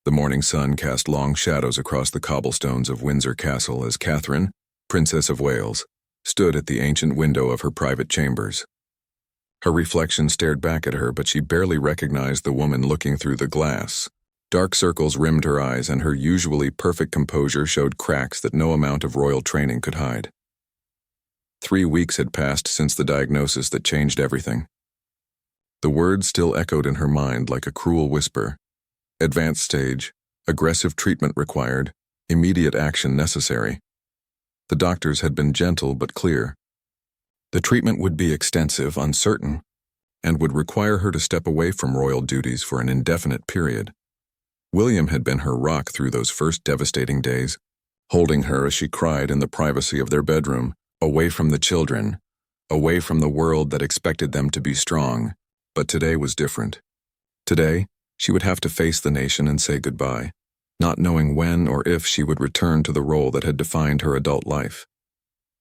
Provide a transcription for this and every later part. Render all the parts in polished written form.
The morning sun cast long shadows across the cobblestones of Windsor Castle as Catherine, Princess of Wales, stood at the ancient window of her private chambers. Her reflection stared back at her, but she barely recognized the woman looking through the glass. Dark circles rimmed her eyes, and her usually perfect composure showed cracks that no amount of royal training could hide. 3 weeks had passed since the diagnosis that changed everything. The words still echoed in her mind like a cruel whisper. Advanced stage, aggressive treatment required, immediate action necessary. The doctors had been gentle but clear. The treatment would be extensive, uncertain, and would require her to step away from royal duties for an indefinite period. William had been her rock through those first devastating days, holding her as she cried in the privacy of their bedroom, away from the children, away from the world that expected them to be strong. But today was different. Today, she would have to face the nation and say goodbye, not knowing when or if she would return to the role that had defined her adult life.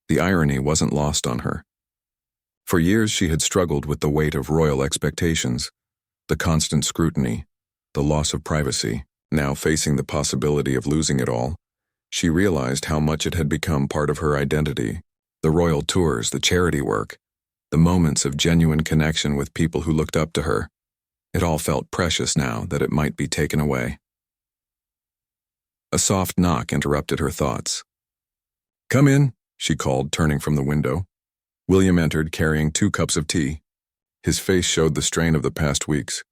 The irony wasn't lost on her. For years she had struggled with the weight of royal expectations, the constant scrutiny, the loss of privacy. Now, facing the possibility of losing it all, she realized how much it had become part of her identity. The royal tours, the charity work, the moments of genuine connection with people who looked up to her. It all felt precious now that it might be taken away. A soft knock interrupted her thoughts. "Come in," she called, turning from the window. William entered, carrying 2 cups of tea. His face showed the strain of the past weeks,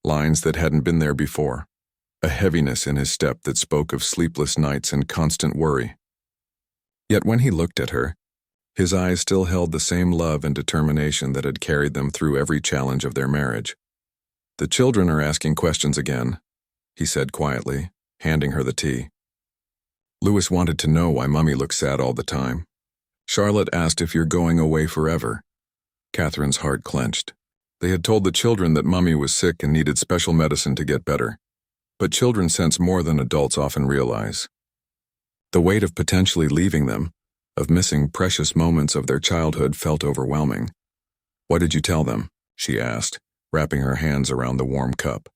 lines that hadn't been there before, a heaviness in his step that spoke of sleepless nights and constant worry. Yet when he looked at her, his eyes still held the same love and determination that had carried them through every challenge of their marriage. "The children are asking questions again," he said quietly, handing her the tea. "Louis wanted to know why Mummy looks sad all the time. Charlotte asked if you're going away forever." Catherine's heart clenched. They had told the children that Mummy was sick and needed special medicine to get better. But children sense more than adults often realize. The weight of potentially leaving them, of missing precious moments of their childhood, felt overwhelming. "What did you tell them?" she asked, wrapping her hands around the warm cup.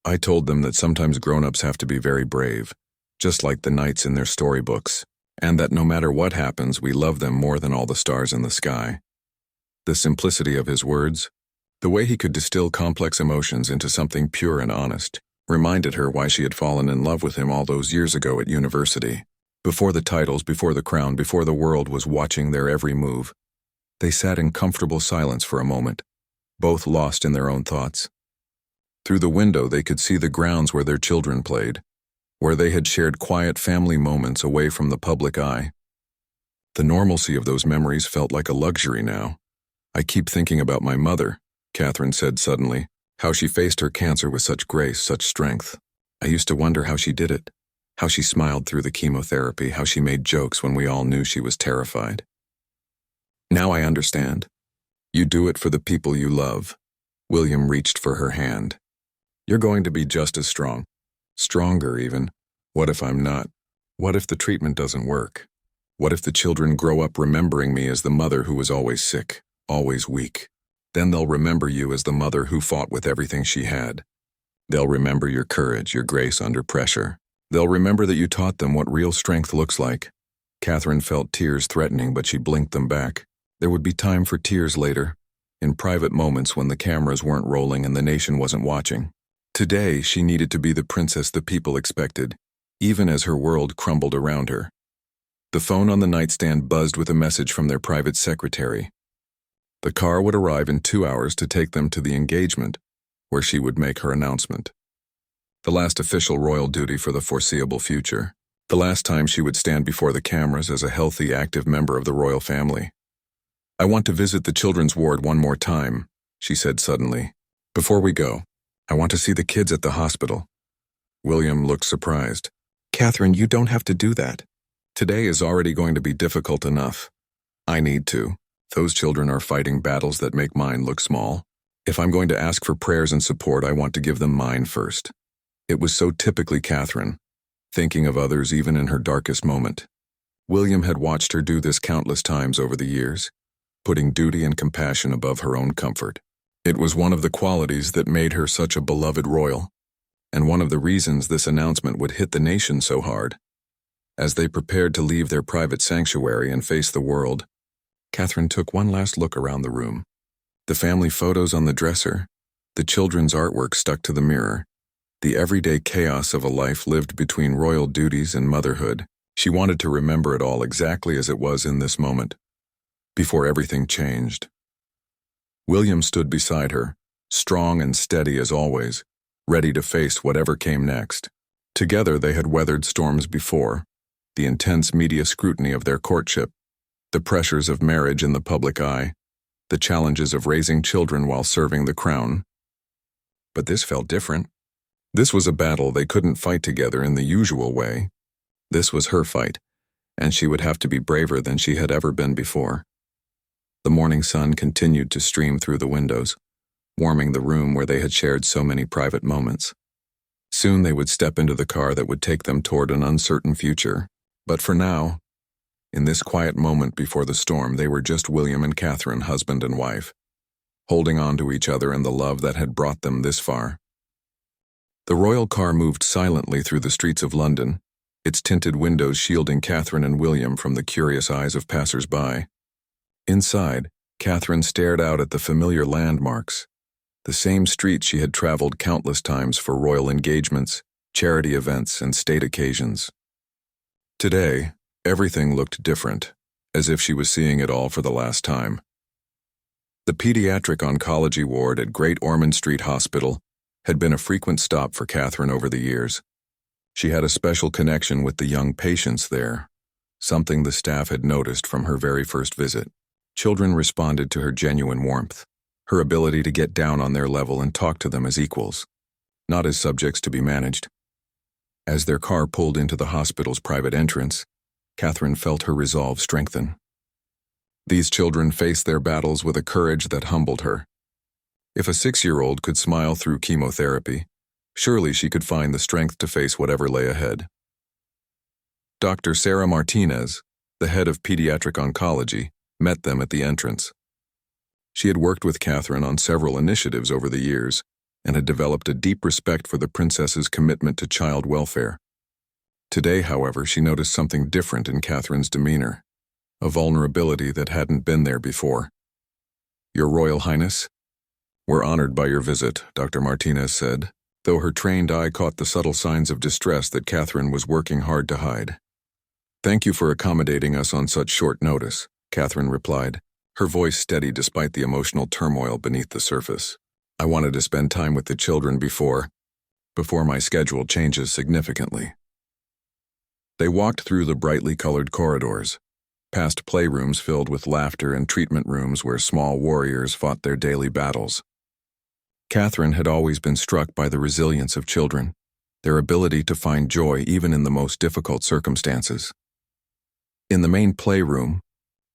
"I told them that sometimes grown-ups have to be very brave, just like the knights in their storybooks, and that no matter what happens, we love them more than all the stars in the sky." The simplicity of his words, the way he could distill complex emotions into something pure and honest, reminded her why she had fallen in love with him all those years ago at university. Before the titles, before the crown, before the world was watching their every move, they sat in comfortable silence for a moment, both lost in their own thoughts. Through the window they could see the grounds where their children played, where they had shared quiet family moments away from the public eye. The normalcy of those memories felt like a luxury now. "I keep thinking about my mother," Catherine said suddenly, "how she faced her cancer with such grace, such strength. I used to wonder how she did it, how she smiled through the chemotherapy, how she made jokes when we all knew she was terrified. Now I understand. You do it for the people you love." William reached for her hand. "You're going to be just as strong. Stronger, even. What if I'm not? What if the treatment doesn't work? What if the children grow up remembering me as the mother who was always sick, always weak? Then they'll remember you as the mother who fought with everything she had. They'll remember your courage, your grace under pressure. They'll remember that you taught them what real strength looks like." Catherine felt tears threatening, but she blinked them back. There would be time for tears later, in private moments when the cameras weren't rolling and the nation wasn't watching. Today, she needed to be the princess the people expected, even as her world crumbled around her. The phone on the nightstand buzzed with a message from their private secretary. The car would arrive in 2 hours to take them to the engagement, where she would make her announcement. The last official royal duty for the foreseeable future. The last time she would stand before the cameras as a healthy, active member of the royal family. "I want to visit the children's ward one more time," she said suddenly. "Before we go, I want to see the kids at the hospital." William looked surprised. "Catherine, you don't have to do that. Today is already going to be difficult enough. I need to. Those children are fighting battles that make mine look small. If I'm going to ask for prayers and support, I want to give them mine first." It was so typically Catherine, thinking of others even in her darkest moment. William had watched her do this countless times over the years, putting duty and compassion above her own comfort. It was one of the qualities that made her such a beloved royal. and one of the reasons this announcement would hit the nation so hard. As they prepared to leave their private sanctuary and face the world, Catherine took one last look around the room. The family photos on the dresser, the children's artwork stuck to the mirror, the everyday chaos of a life lived between royal duties and motherhood. She wanted to remember it all exactly as it was in this moment, before everything changed. William stood beside her, strong and steady as always, ready to face whatever came next. Together they had weathered storms before, the intense media scrutiny of their courtship, the pressures of marriage in the public eye, the challenges of raising children while serving the crown. But this felt different. This was a battle they couldn't fight together in the usual way. This was her fight, and she would have to be braver than she had ever been before. The morning sun continued to stream through the windows, warming the room where they had shared so many private moments. Soon they would step into the car that would take them toward an uncertain future. But for now, in this quiet moment before the storm, they were just William and Catherine, husband and wife, holding on to each other and the love that had brought them this far. The royal car moved silently through the streets of London, its tinted windows shielding Catherine and William from the curious eyes of passers-by. Inside, Catherine stared out at the familiar landmarks, the same streets she had traveled countless times for royal engagements, charity events, and state occasions. Today, everything looked different, as if she was seeing it all for the last time. The pediatric oncology ward at Great Ormond Street Hospital had been a frequent stop for Catherine over the years. She had a special connection with the young patients there, something the staff had noticed from her very first visit. Children responded to her genuine warmth, her ability to get down on their level and talk to them as equals, not as subjects to be managed. As their car pulled into the hospital's private entrance, Catherine felt her resolve strengthen. These children faced their battles with a courage that humbled her. If a 6-year-old could smile through chemotherapy, surely she could find the strength to face whatever lay ahead. Dr. Sarah Martinez, the head of pediatric oncology, met them at the entrance. She had worked with Catherine on several initiatives over the years and had developed a deep respect for the princess's commitment to child welfare. Today, however, she noticed something different in Catherine's demeanor, a vulnerability that hadn't been there before. "Your Royal Highness, we're honored by your visit," Dr. Martinez said, though her trained eye caught the subtle signs of distress that Catherine was working hard to hide. "Thank you for accommodating us on such short notice," Catherine replied, her voice steady despite the emotional turmoil beneath the surface. "I wanted to spend time with the children before my schedule changes significantly." They walked through the brightly colored corridors, past playrooms filled with laughter and treatment rooms where small warriors fought their daily battles. Catherine had always been struck by the resilience of children, their ability to find joy even in the most difficult circumstances. In the main playroom,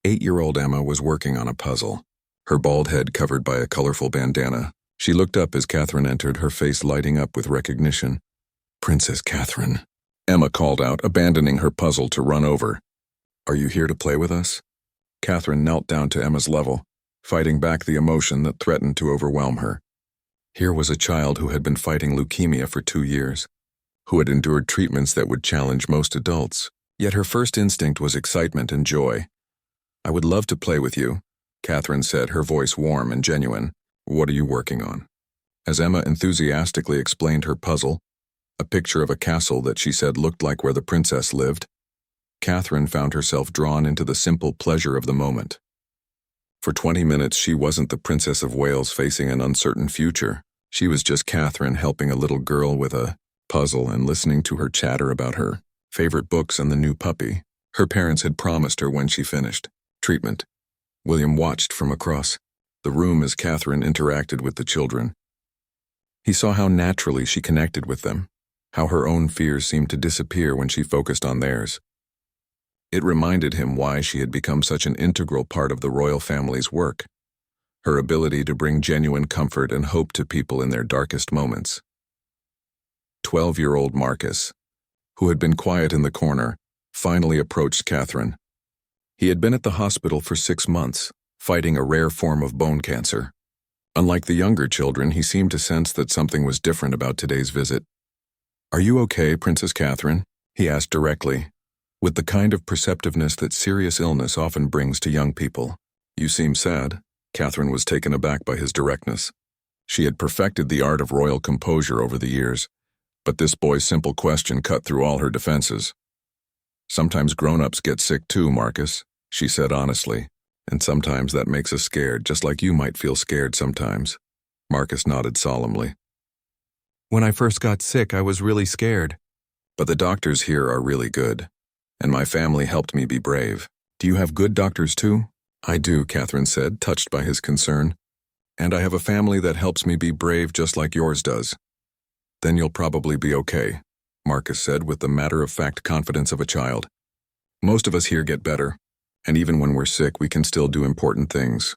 8-year-old Emma was working on a puzzle, her bald head covered by a colorful bandana. She looked up as Catherine entered, her face lighting up with recognition. "Princess Catherine," Emma called out, abandoning her puzzle to run over. "Are you here to play with us?" Catherine knelt down to Emma's level, fighting back the emotion that threatened to overwhelm her. Here was a child who had been fighting leukemia for 2 years, who had endured treatments that would challenge most adults. Yet her first instinct was excitement and joy. "I would love to play with you," Catherine said, her voice warm and genuine. "What are you working on?" As Emma enthusiastically explained her puzzle, a picture of a castle that she said looked like where the princess lived, Catherine found herself drawn into the simple pleasure of the moment. For 20 minutes she wasn't the Princess of Wales facing an uncertain future. She was just Catherine helping a little girl with a puzzle and listening to her chatter about her favorite books and the new puppy her parents had promised her when she finished treatment. William watched from across the room as Catherine interacted with the children. He saw how naturally she connected with them, how her own fears seemed to disappear when she focused on theirs. It reminded him why she had become such an integral part of the royal family's work, her ability to bring genuine comfort and hope to people in their darkest moments. 12-year-old Marcus, who had been quiet in the corner, finally approached Catherine. He had been at the hospital for 6 months, fighting a rare form of bone cancer. Unlike the younger children, he seemed to sense that something was different about today's visit. "Are you okay, Princess Catherine?" he asked directly, with the kind of perceptiveness that serious illness often brings to young people. "You seem sad." Catherine was taken aback by his directness. She had perfected the art of royal composure over the years, but this boy's simple question cut through all her defenses. "Sometimes grown-ups get sick too, Marcus," she said honestly, "and sometimes that makes us scared, just like you might feel scared sometimes." Marcus nodded solemnly. "When I first got sick, I was really scared. But the doctors here are really good, and my family helped me be brave." "Do you have good doctors too?" "I do," Catherine said, touched by his concern. "And I have a family that helps me be brave just like yours does." "Then you'll probably be okay," Marcus said with the matter-of-fact confidence of a child. "Most of us here get better, and even when we're sick, we can still do important things."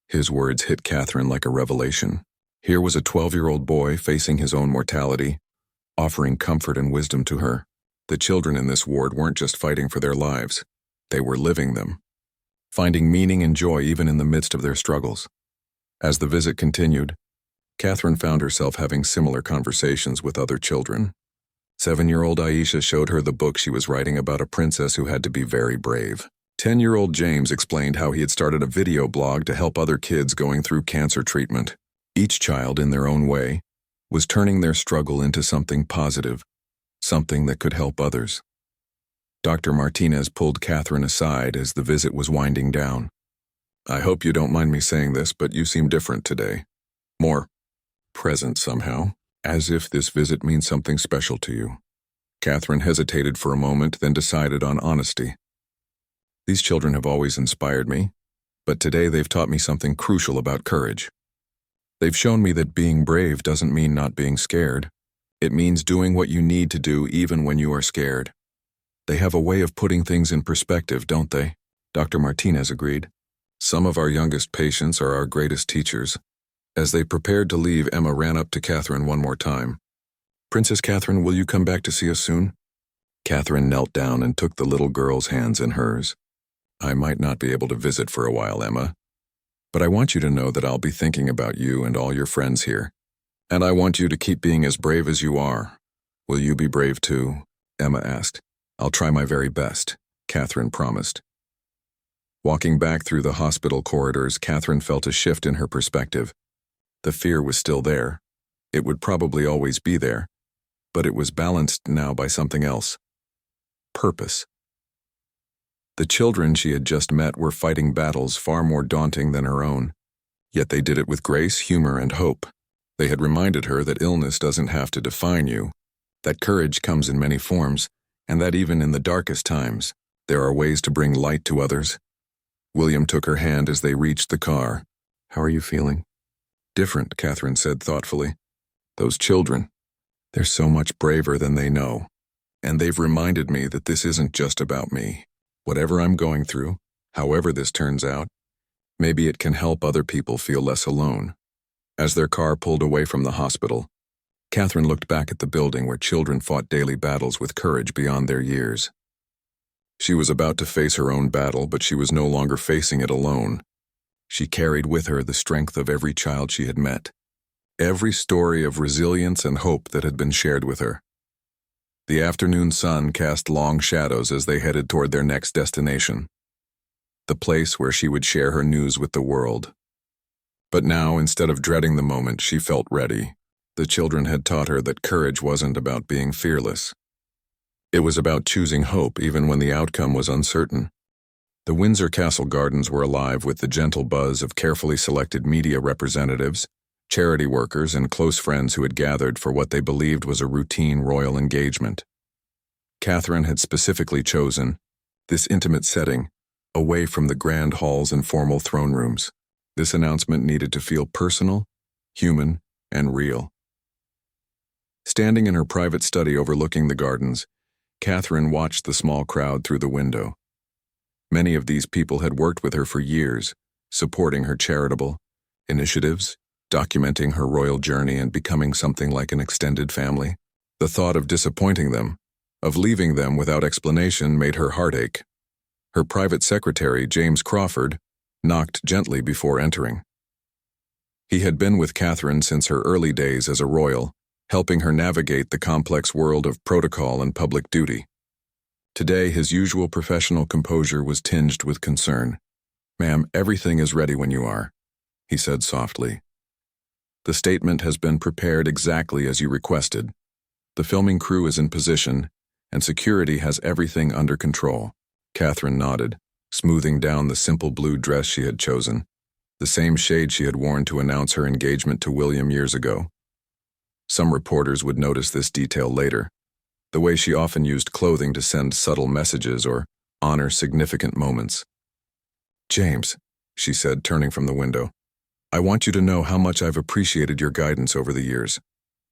His words hit Catherine like a revelation. Here was a 12-year-old boy facing his own mortality, offering comfort and wisdom to her. The children in this ward weren't just fighting for their lives, they were living them, finding meaning and joy even in the midst of their struggles. As the visit continued, Catherine found herself having similar conversations with other children. 7-year-old Aisha showed her the book she was writing about a princess who had to be very brave. 10-year-old James explained how he had started a video blog to help other kids going through cancer treatment. Each child, in their own way, was turning their struggle into something positive, something that could help others. Dr. Martinez pulled Catherine aside as the visit was winding down. "I hope you don't mind me saying this, but you seem different today. More present somehow, as if this visit means something special to you." Catherine hesitated for a moment, then decided on honesty. "These children have always inspired me, but today they've taught me something crucial about courage. They've shown me that being brave doesn't mean not being scared. It means doing what you need to do even when you are scared. They have a way of putting things in perspective, don't they?" Dr. Martinez agreed. "Some of our youngest patients are our greatest teachers." As they prepared to leave, Emma ran up to Catherine one more time. "Princess Catherine, will you come back to see us soon?" Catherine knelt down and took the little girl's hands in hers. "I might not be able to visit for a while, Emma, but I want you to know that I'll be thinking about you and all your friends here. And I want you to keep being as brave as you are." "Will you be brave too?" Emma asked. "I'll try my very best," Catherine promised. Walking back through the hospital corridors, Catherine felt a shift in her perspective. The fear was still there. It would probably always be there, but it was balanced now by something else. Purpose. The children she had just met were fighting battles far more daunting than her own, yet they did it with grace, humor, and hope. They had reminded her that illness doesn't have to define you, that courage comes in many forms, and that even in the darkest times, there are ways to bring light to others. William took her hand as they reached the car. "How are you feeling?" "Different," Catherine said thoughtfully. "Those children, they're so much braver than they know, and they've reminded me that this isn't just about me. Whatever I'm going through, however this turns out, maybe it can help other people feel less alone." As their car pulled away from the hospital, Catherine looked back at the building where children fought daily battles with courage beyond their years. She was about to face her own battle, but she was no longer facing it alone. She carried with her the strength of every child she had met, every story of resilience and hope that had been shared with her. The afternoon sun cast long shadows as they headed toward their next destination, the place where she would share her news with the world. But now, instead of dreading the moment, she felt ready. The children had taught her that courage wasn't about being fearless. It was about choosing hope even when the outcome was uncertain. The Windsor Castle gardens were alive with the gentle buzz of carefully selected media representatives, charity workers, and close friends who had gathered for what they believed was a routine royal engagement. Catherine had specifically chosen this intimate setting, away from the grand halls and formal throne rooms. This announcement needed to feel personal, human, and real. Standing in her private study overlooking the gardens, Catherine watched the small crowd through the window. Many of these people had worked with her for years, supporting her charitable initiatives, documenting her royal journey, and becoming something like an extended family. The thought of disappointing them, of leaving them without explanation, made her heart ache. Her private secretary, James Crawford, knocked gently before entering. He had been with Catherine since her early days as a royal, helping her navigate the complex world of protocol and public duty. Today, his usual professional composure was tinged with concern. "Ma'am, everything is ready when you are," he said softly. "The statement has been prepared exactly as you requested. The filming crew is in position, and security has everything under control." Catherine nodded, smoothing down the simple blue dress she had chosen, the same shade she had worn to announce her engagement to William years ago. Some reporters would notice this detail later, the way she often used clothing to send subtle messages or honor significant moments. "James," she said, turning from the window, "I want you to know how much I've appreciated your guidance over the years.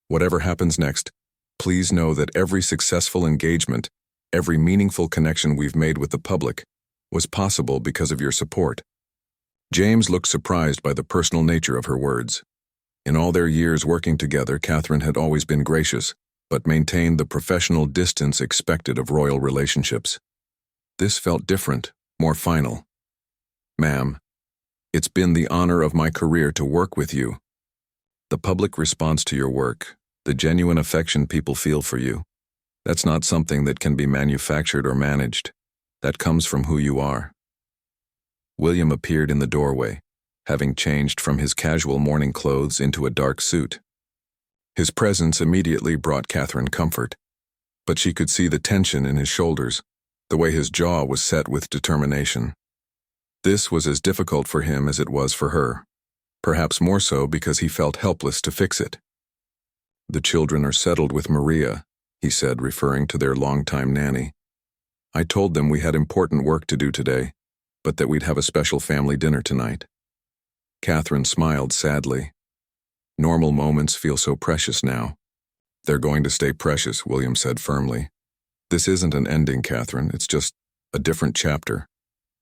Whatever happens next, please know that every successful engagement, every meaningful connection we've made with the public, was possible because of your support." James looked surprised by the personal nature of her words. In all their years working together, Catherine had always been gracious, but maintained the professional distance expected of royal relationships. This felt different, more final. "Ma'am, it's been the honor of my career to work with you. The public response to your work, the genuine affection people feel for you, that's not something that can be manufactured or managed. That comes from who you are." William appeared in the doorway, having changed from his casual morning clothes into a dark suit. His presence immediately brought Catherine comfort, but she could see the tension in his shoulders, the way his jaw was set with determination. This was as difficult for him as it was for her, perhaps more so because he felt helpless to fix it. "The children are settled with Maria," he said, referring to their longtime nanny. "I told them we had important work to do today, but that we'd have a special family dinner tonight." Catherine smiled sadly. "Normal moments feel so precious now." "They're going to stay precious," William said firmly. "This isn't an ending, Catherine, it's just a different chapter."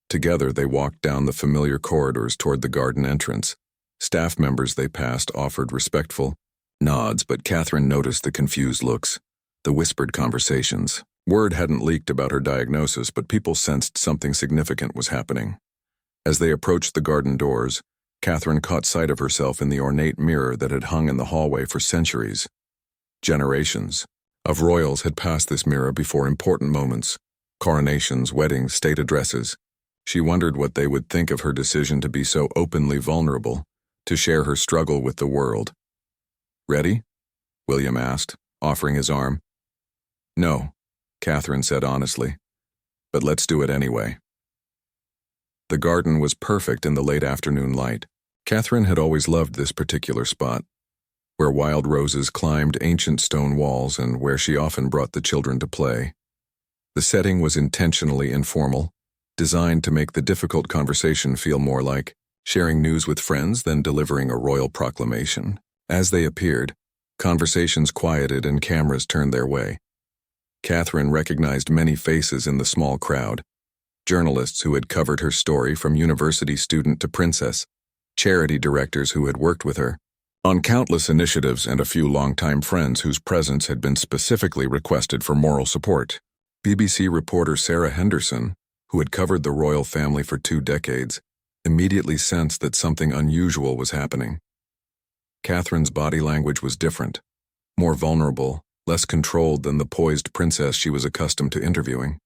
Together they walked down the familiar corridors toward the garden entrance. Staff members they passed offered respectful nods, but Catherine noticed the confused looks, the whispered conversations. Word hadn't leaked about her diagnosis, but people sensed something significant was happening. As they approached the garden doors, Catherine caught sight of herself in the ornate mirror that had hung in the hallway for centuries. Generations of royals had passed this mirror before important moments, coronations, weddings, state addresses. She wondered what they would think of her decision to be so openly vulnerable, to share her struggle with the world. "Ready?" William asked, offering his arm. "No," Catherine said honestly, "but let's do it anyway." The garden was perfect in the late afternoon light. Catherine had always loved this particular spot, where wild roses climbed ancient stone walls and where she often brought the children to play. The setting was intentionally informal, designed to make the difficult conversation feel more like sharing news with friends than delivering a royal proclamation. As they appeared, conversations quieted and cameras turned their way. Catherine recognized many faces in the small crowd. Journalists who had covered her story, from university student to princess, charity directors who had worked with her on countless initiatives, and a few longtime friends whose presence had been specifically requested for moral support. BBC reporter Sarah Henderson, who had covered the royal family for 2 decades, immediately sensed that something unusual was happening. Catherine's body language was different, more vulnerable, less controlled than the poised princess she was accustomed to interviewing.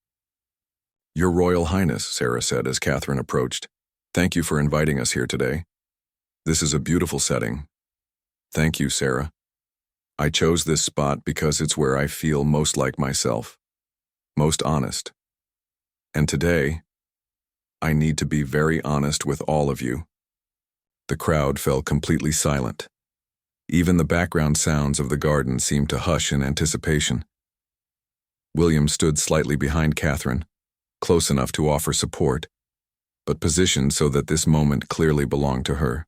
"Your Royal Highness," Sarah said as Catherine approached, "thank you for inviting us here today. This is a beautiful setting." "Thank you, Sarah. I chose this spot because it's where I feel most like myself, most honest. And today, I need to be very honest with all of you." The crowd fell completely silent. Even the background sounds of the garden seemed to hush in anticipation. William stood slightly behind Catherine, close enough to offer support, but positioned so that this moment clearly belonged to her.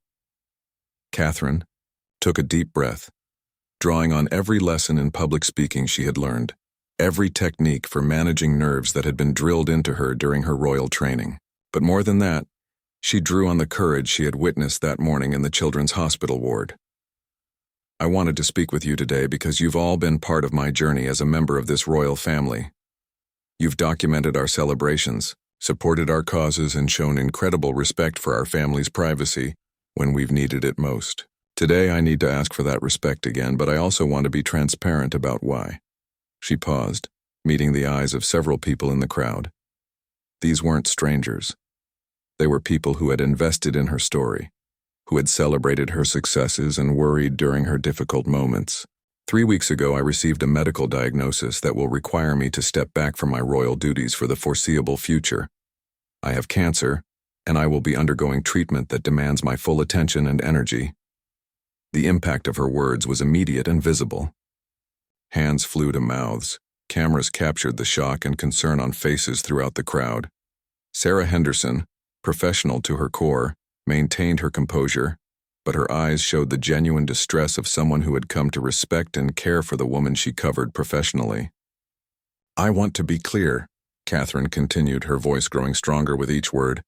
Catherine took a deep breath, drawing on every lesson in public speaking she had learned, every technique for managing nerves that had been drilled into her during her royal training. But more than that, she drew on the courage she had witnessed that morning in the children's hospital ward. "I wanted to speak with you today because you've all been part of my journey as a member of this royal family. You've documented our celebrations, supported our causes, and shown incredible respect for our family's privacy when we've needed it most. Today I need to ask for that respect again, but I also want to be transparent about why. She paused, meeting the eyes of several people in the crowd. These weren't strangers. They were people who had invested in her story, who had celebrated her successes and worried during her difficult moments. 3 weeks ago, I received a medical diagnosis that will require me to step back from my royal duties for the foreseeable future. I have cancer, and I will be undergoing treatment that demands my full attention and energy. The impact of her words was immediate and visible. Hands flew to mouths. Cameras captured the shock and concern on faces throughout the crowd. Sarah Henderson, professional to her core, maintained her composure, but her eyes showed the genuine distress of someone who had come to respect and care for the woman she covered professionally. I want to be clear, Catherine continued, her voice growing stronger with each word.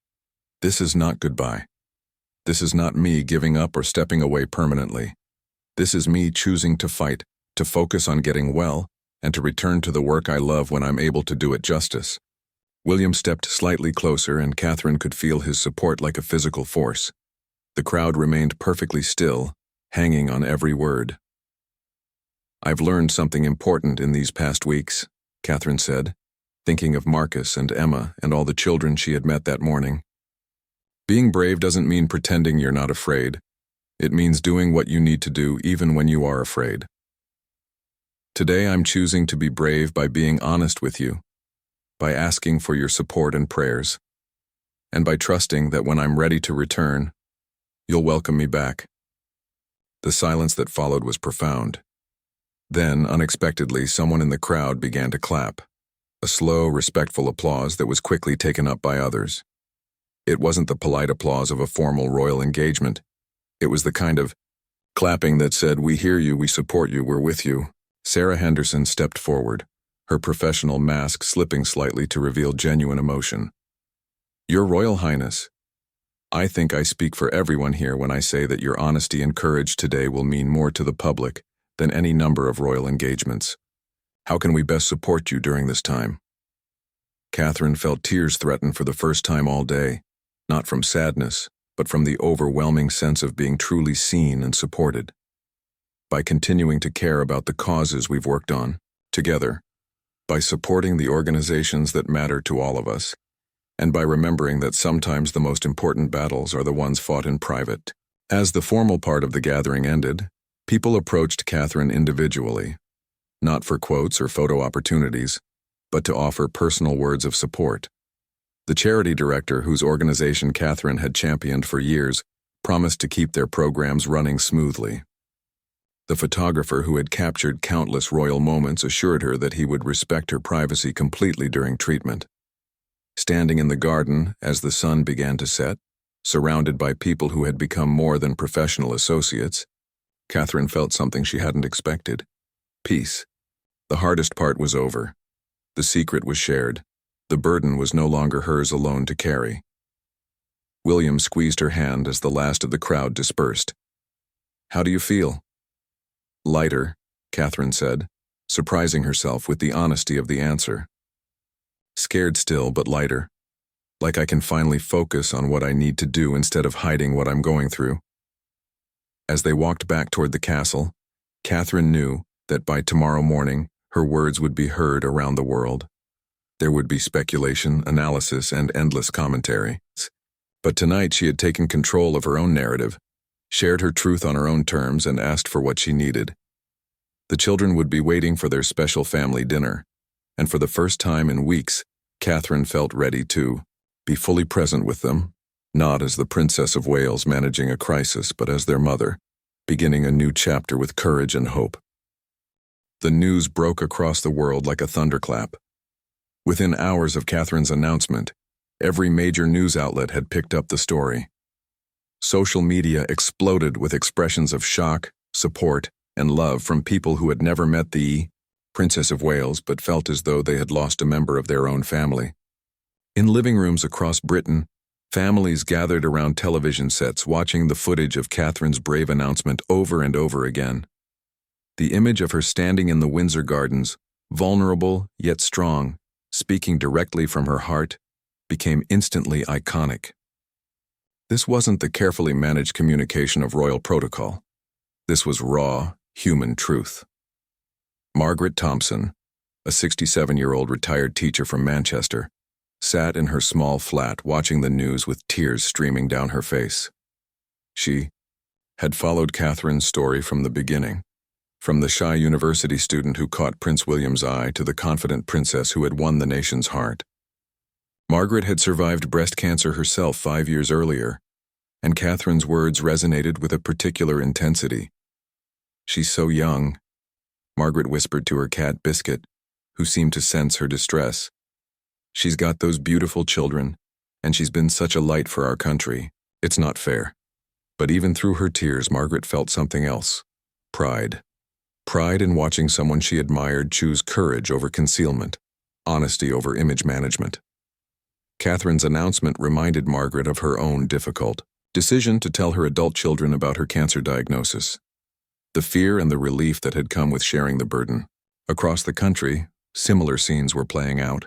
This is not goodbye. This is not me giving up or stepping away permanently. This is me choosing to fight, to focus on getting well, and to return to the work I love when I'm able to do it justice. William stepped slightly closer, and Catherine could feel his support like a physical force. The crowd remained perfectly still, hanging on every word. I've learned something important in these past weeks, Catherine said, thinking of Marcus and Emma and all the children she had met that morning. Being brave doesn't mean pretending you're not afraid. It means doing what you need to do even when you are afraid. Today I'm choosing to be brave by being honest with you, by asking for your support and prayers, and by trusting that when I'm ready to return, you'll welcome me back. The silence that followed was profound. Then, unexpectedly, someone in the crowd began to clap, a slow, respectful applause that was quickly taken up by others. It wasn't the polite applause of a formal royal engagement. It was the kind of clapping that said, "We hear you, we support you, we're with you." Sarah Henderson stepped forward, her professional mask slipping slightly to reveal genuine emotion. Your Royal Highness, I think I speak for everyone here when I say that your honesty and courage today will mean more to the public than any number of royal engagements. How can we best support you during this time? Catherine felt tears threaten for the first time all day, not from sadness, but from the overwhelming sense of being truly seen and supported. By continuing to care about the causes we've worked on, together, by supporting the organizations that matter to all of us, and by remembering that sometimes the most important battles are the ones fought in private. As the formal part of the gathering ended, people approached Catherine individually, not for quotes or photo opportunities, but to offer personal words of support. The charity director, whose organization Catherine had championed for years, promised to keep their programs running smoothly. The photographer who had captured countless royal moments assured her that he would respect her privacy completely during treatment. Standing in the garden as the sun began to set, surrounded by people who had become more than professional associates, Catherine felt something she hadn't expected. Peace. The hardest part was over. The secret was shared. The burden was no longer hers alone to carry. William squeezed her hand as the last of the crowd dispersed. How do you feel? Lighter, Catherine said, surprising herself with the honesty of the answer. Scared still, but lighter. Like I can finally focus on what I need to do instead of hiding what I'm going through. As they walked back toward the castle, Catherine knew that by tomorrow morning, her words would be heard around the world. There would be speculation, analysis, and endless commentary. But tonight she had taken control of her own narrative, shared her truth on her own terms, and asked for what she needed. The children would be waiting for their special family dinner, and for the first time in weeks, Catherine felt ready to be fully present with them, not as the Princess of Wales managing a crisis, but as their mother, beginning a new chapter with courage and hope. The news broke across the world like a thunderclap. Within hours of Catherine's announcement, every major news outlet had picked up the story. Social media exploded with expressions of shock, support, and love from people who had never met the Princess of Wales but felt as though they had lost a member of their own family. In living rooms across Britain, families gathered around television sets watching the footage of Catherine's brave announcement over and over again. The image of her standing in the Windsor Gardens, vulnerable yet strong, speaking directly from her heart, became instantly iconic. This wasn't the carefully managed communication of royal protocol. This was raw, human truth. Margaret Thompson, a 67-year-old retired teacher from Manchester, sat in her small flat watching the news with tears streaming down her face. She had followed Catherine's story from the beginning, from the shy university student who caught Prince William's eye to the confident princess who had won the nation's heart. Margaret had survived breast cancer herself 5 years earlier, and Catherine's words resonated with a particular intensity. "She's so young," Margaret whispered to her cat Biscuit, who seemed to sense her distress. "She's got those beautiful children, and she's been such a light for our country. It's not fair." But even through her tears, Margaret felt something else. Pride. Pride in watching someone she admired choose courage over concealment, honesty over image management. Catherine's announcement reminded Margaret of her own difficult decision to tell her adult children about her cancer diagnosis. The fear and the relief that had come with sharing the burden. Across the country, similar scenes were playing out.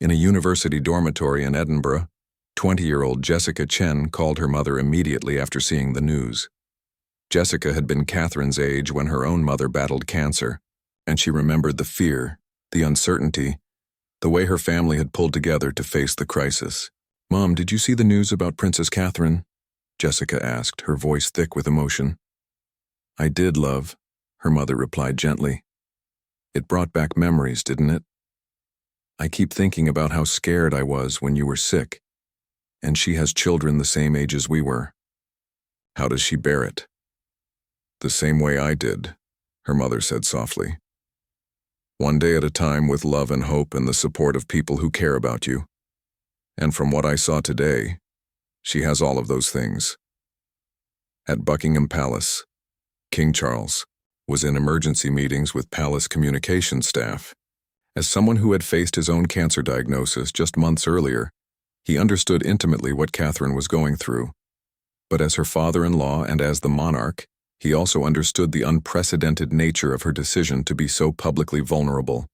In a university dormitory in Edinburgh, 20-year-old Jessica Chen called her mother immediately after seeing the news. Jessica had been Catherine's age when her own mother battled cancer, and she remembered the fear, the uncertainty, the way her family had pulled together to face the crisis. "Mom, did you see the news about Princess Catherine?" Jessica asked, her voice thick with emotion. "I did, love," her mother replied gently. "It brought back memories, didn't it? I keep thinking about how scared I was when you were sick, and she has children the same age as we were. How does she bear it?" "The same way I did," her mother said softly. "One day at a time with love and hope and the support of people who care about you. And from what I saw today, she has all of those things." At Buckingham Palace, King Charles was in emergency meetings with palace communications staff. As someone who had faced his own cancer diagnosis just months earlier, he understood intimately what Catherine was going through. But as her father-in-law and as the monarch, he also understood the unprecedented nature of her decision to be so publicly vulnerable.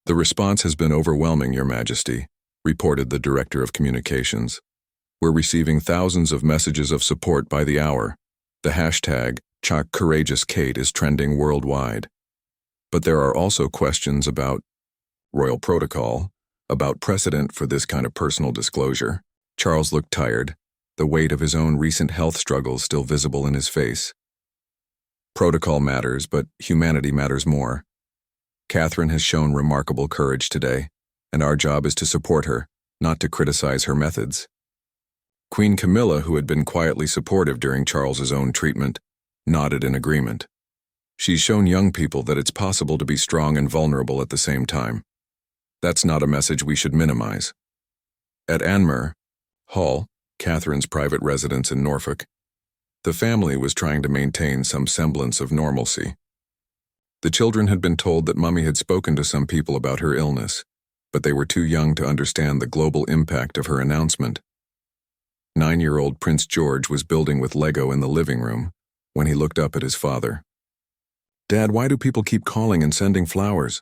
"The response has been overwhelming, Your Majesty," reported the Director of Communications. "We're receiving thousands of messages of support by the hour. The hashtag #CourageousKate is trending worldwide. But there are also questions about royal protocol, about precedent for this kind of personal disclosure." Charles looked tired, the weight of his own recent health struggles still visible in his face. "Protocol matters, but humanity matters more. Catherine has shown remarkable courage today, and our job is to support her, not to criticize her methods." Queen Camilla, who had been quietly supportive during Charles's own treatment, nodded in agreement. "She's shown young people that it's possible to be strong and vulnerable at the same time. That's not a message we should minimize." At Anmer Hall, Catherine's private residence in Norfolk, the family was trying to maintain some semblance of normalcy. The children had been told that Mummy had spoken to some people about her illness, but they were too young to understand the global impact of her announcement. 9-year-old Prince George was building with Lego in the living room when he looked up at his father. "Dad, why do people keep calling and sending flowers?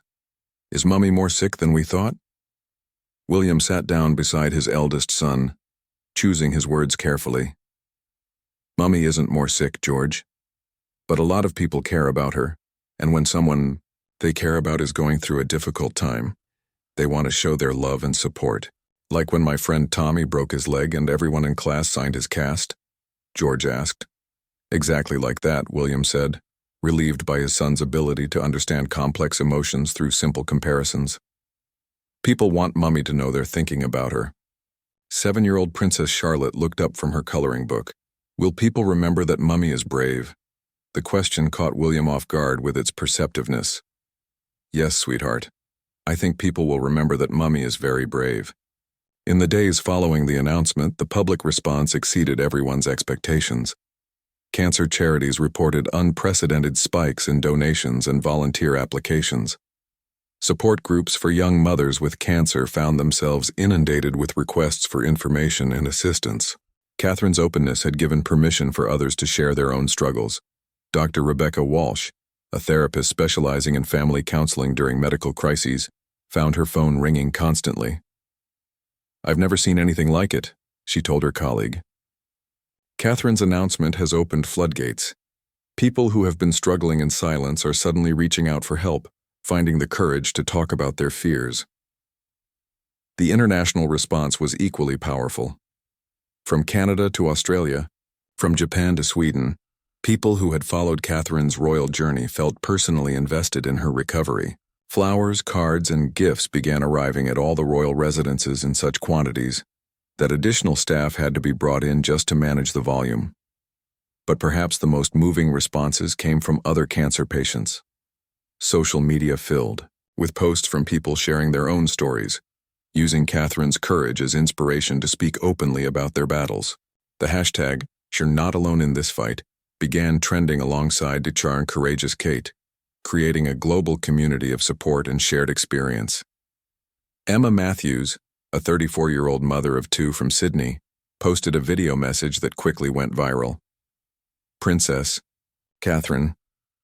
Is Mummy more sick than we thought?" William sat down beside his eldest son, choosing his words carefully. "Mummy isn't more sick, George. But a lot of people care about her, and when someone they care about is going through a difficult time, they want to show their love and support. Like when my friend Tommy broke his leg and everyone in class signed his cast?" George asked. "Exactly like that," William said, relieved by his son's ability to understand complex emotions through simple comparisons. "People want Mummy to know they're thinking about her." 7-year-old Princess Charlotte looked up from her coloring book. "Will people remember that Mummy is brave?" The question caught William off guard with its perceptiveness. "Yes, sweetheart. I think people will remember that Mummy is very brave." In the days following the announcement, the public response exceeded everyone's expectations. Cancer charities reported unprecedented spikes in donations and volunteer applications. Support groups for young mothers with cancer found themselves inundated with requests for information and assistance. Catherine's openness had given permission for others to share their own struggles. Dr. Rebecca Walsh, a therapist specializing in family counseling during medical crises, found her phone ringing constantly. "I've never seen anything like it," she told her colleague. Catherine's announcement has opened floodgates. People who have been struggling in silence are suddenly reaching out for help, finding the courage to talk about their fears. The international response was equally powerful. From Canada to Australia, from Japan to Sweden, people who had followed Catherine's royal journey felt personally invested in her recovery. Flowers, cards, and gifts began arriving at all the royal residences in such quantities that additional staff had to be brought in just to manage the volume. But perhaps the most moving responses came from other cancer patients. Social media filled, with posts from people sharing their own stories, using Catherine's courage as inspiration to speak openly about their battles. The hashtag, "You're not alone in this fight," began trending alongside "Dechar and Courageous Kate," creating a global community of support and shared experience. Emma Matthews, a 34-year-old mother of two from Sydney, posted a video message that quickly went viral. "Princess, Catherine,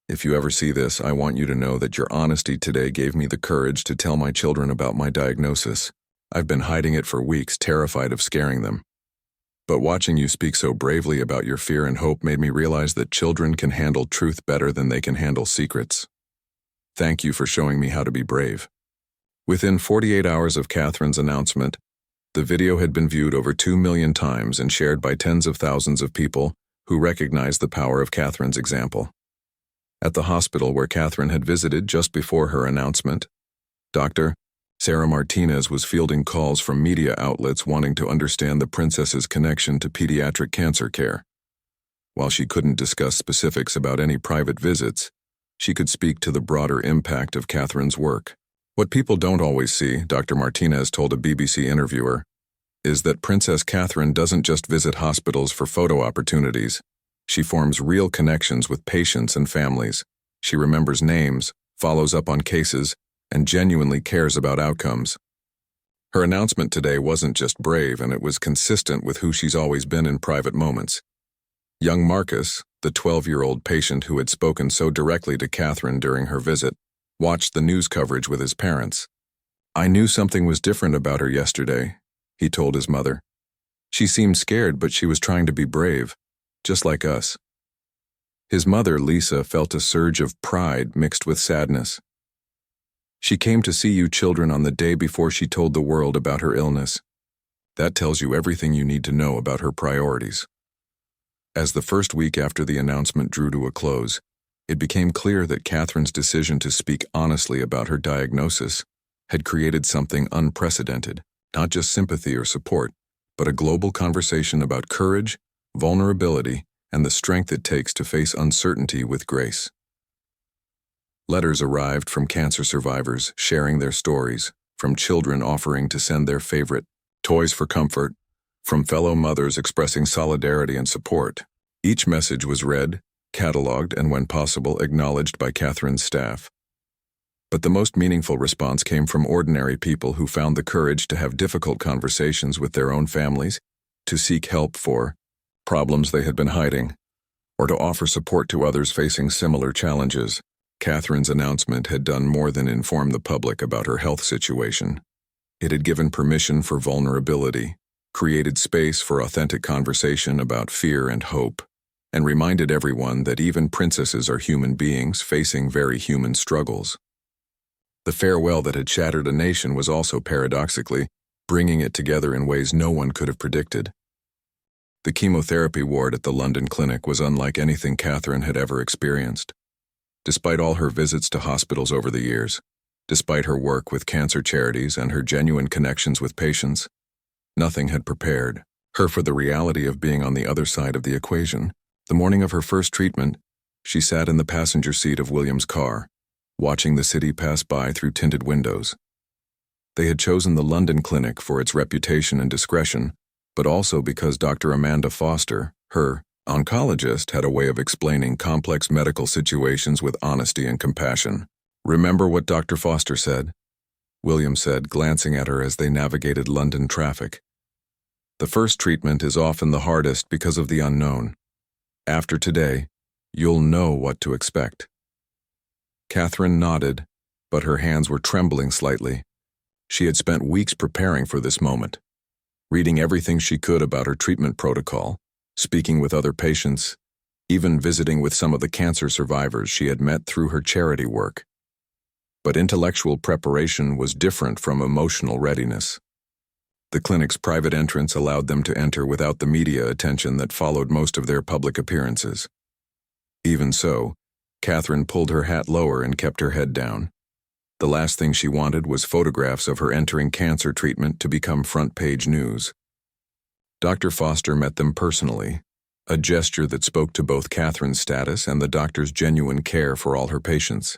if you ever see this, I want you to know that your honesty today gave me the courage to tell my children about my diagnosis. I've been hiding it for weeks, terrified of scaring them. But watching you speak so bravely about your fear and hope made me realize that children can handle truth better than they can handle secrets. Thank you for showing me how to be brave." Within 48 hours of Catherine's announcement, the video had been viewed over 2 million times and shared by tens of thousands of people who recognized the power of Catherine's example. At the hospital where Catherine had visited just before her announcement, Dr. Sarah Martinez was fielding calls from media outlets wanting to understand the princess's connection to pediatric cancer care. While she couldn't discuss specifics about any private visits, she could speak to the broader impact of Catherine's work. "What people don't always see," Dr. Martinez told a BBC interviewer, "is that Princess Catherine doesn't just visit hospitals for photo opportunities. She forms real connections with patients and families. She remembers names, follows up on cases, and genuinely cares about outcomes." Her announcement today wasn't just brave, and it was consistent with who she's always been in private moments. Young Marcus, the 12-year-old patient who had spoken so directly to Catherine during her visit, watched the news coverage with his parents. "I knew something was different about her yesterday," he told his mother. "She seemed scared, but she was trying to be brave, just like us." His mother, Lisa, felt a surge of pride mixed with sadness. "She came to see you children on the day before she told the world about her illness. That tells you everything you need to know about her priorities." As the first week after the announcement drew to a close, it became clear that Catherine's decision to speak honestly about her diagnosis had created something unprecedented, not just sympathy or support, but a global conversation about courage, vulnerability, and the strength it takes to face uncertainty with grace. Letters arrived from cancer survivors sharing their stories, from children offering to send their favorite toys for comfort, from fellow mothers expressing solidarity and support. Each message was read, cataloged, and when possible, acknowledged by Catherine's staff. But the most meaningful response came from ordinary people who found the courage to have difficult conversations with their own families, to seek help for problems they had been hiding, or to offer support to others facing similar challenges. Catherine's announcement had done more than inform the public about her health situation. It had given permission for vulnerability, created space for authentic conversation about fear and hope, and reminded everyone that even princesses are human beings facing very human struggles. The farewell that had shattered a nation was also paradoxically bringing it together in ways no one could have predicted. The chemotherapy ward at the London clinic was unlike anything Catherine had ever experienced. Despite all her visits to hospitals over the years, despite her work with cancer charities and her genuine connections with patients, nothing had prepared her for the reality of being on the other side of the equation. The morning of her first treatment, she sat in the passenger seat of William's car, watching the city pass by through tinted windows. They had chosen the London clinic for its reputation and discretion, but also because Dr. Amanda Foster, her oncologist, had a way of explaining complex medical situations with honesty and compassion. "Remember what Dr. Foster said?" William said, glancing at her as they navigated London traffic. "The first treatment is often the hardest because of the unknown. After today, you'll know what to expect." Catherine nodded, but her hands were trembling slightly. She had spent weeks preparing for this moment, reading everything she could about her treatment protocol, speaking with other patients, even visiting with some of the cancer survivors she had met through her charity work. But intellectual preparation was different from emotional readiness. The clinic's private entrance allowed them to enter without the media attention that followed most of their public appearances. Even so, Catherine pulled her hat lower and kept her head down. The last thing she wanted was photographs of her entering cancer treatment to become front-page news. Dr. Foster met them personally, a gesture that spoke to both Catherine's status and the doctor's genuine care for all her patients.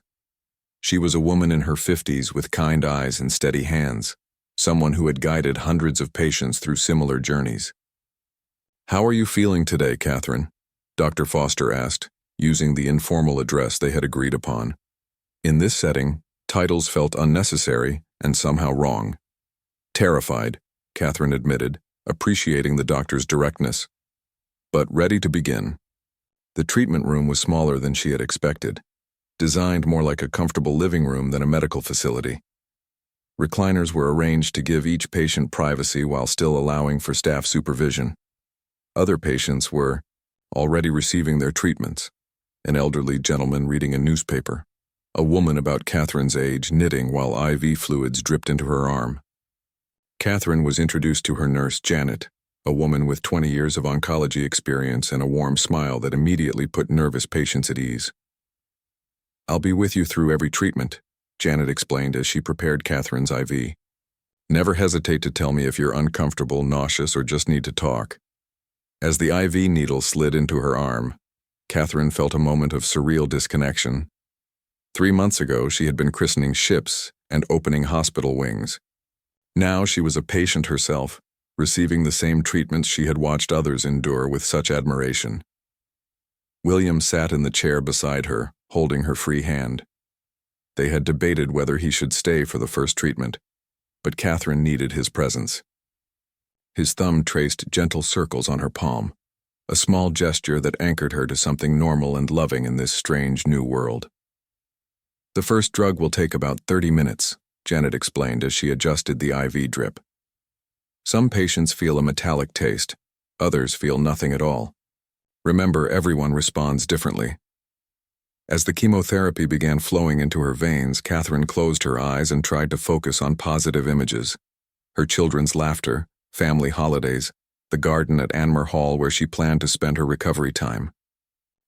She was a woman in her 50s with kind eyes and steady hands, someone who had guided hundreds of patients through similar journeys. "How are you feeling today, Catherine?" Dr. Foster asked, using the informal address they had agreed upon. In this setting, titles felt unnecessary and somehow wrong. "Terrified," Catherine admitted, appreciating the doctor's directness. "But ready to begin." The treatment room was smaller than she had expected, designed more like a comfortable living room than a medical facility. Recliners were arranged to give each patient privacy while still allowing for staff supervision. Other patients were already receiving their treatments: an elderly gentleman reading a newspaper, a woman about Catherine's age knitting while IV fluids dripped into her arm. Catherine was introduced to her nurse, Janet, a woman with 20 years of oncology experience and a warm smile that immediately put nervous patients at ease. "I'll be with you through every treatment," Janet explained as she prepared Catherine's IV. "Never hesitate to tell me if you're uncomfortable, nauseous, or just need to talk." As the IV needle slid into her arm, Catherine felt a moment of surreal disconnection. 3 months ago, she had been christening ships and opening hospital wings. Now she was a patient herself, receiving the same treatments she had watched others endure with such admiration. William sat in the chair beside her, holding her free hand. They had debated whether he should stay for the first treatment, but Catherine needed his presence. His thumb traced gentle circles on her palm, a small gesture that anchored her to something normal and loving in this strange new world. "The first drug will take about 30 minutes, Janet explained as she adjusted the IV drip. "Some patients feel a metallic taste, others feel nothing at all. Remember, everyone responds differently." As the chemotherapy began flowing into her veins, Catherine closed her eyes and tried to focus on positive images: her children's laughter, family holidays, the garden at Anmer Hall where she planned to spend her recovery time.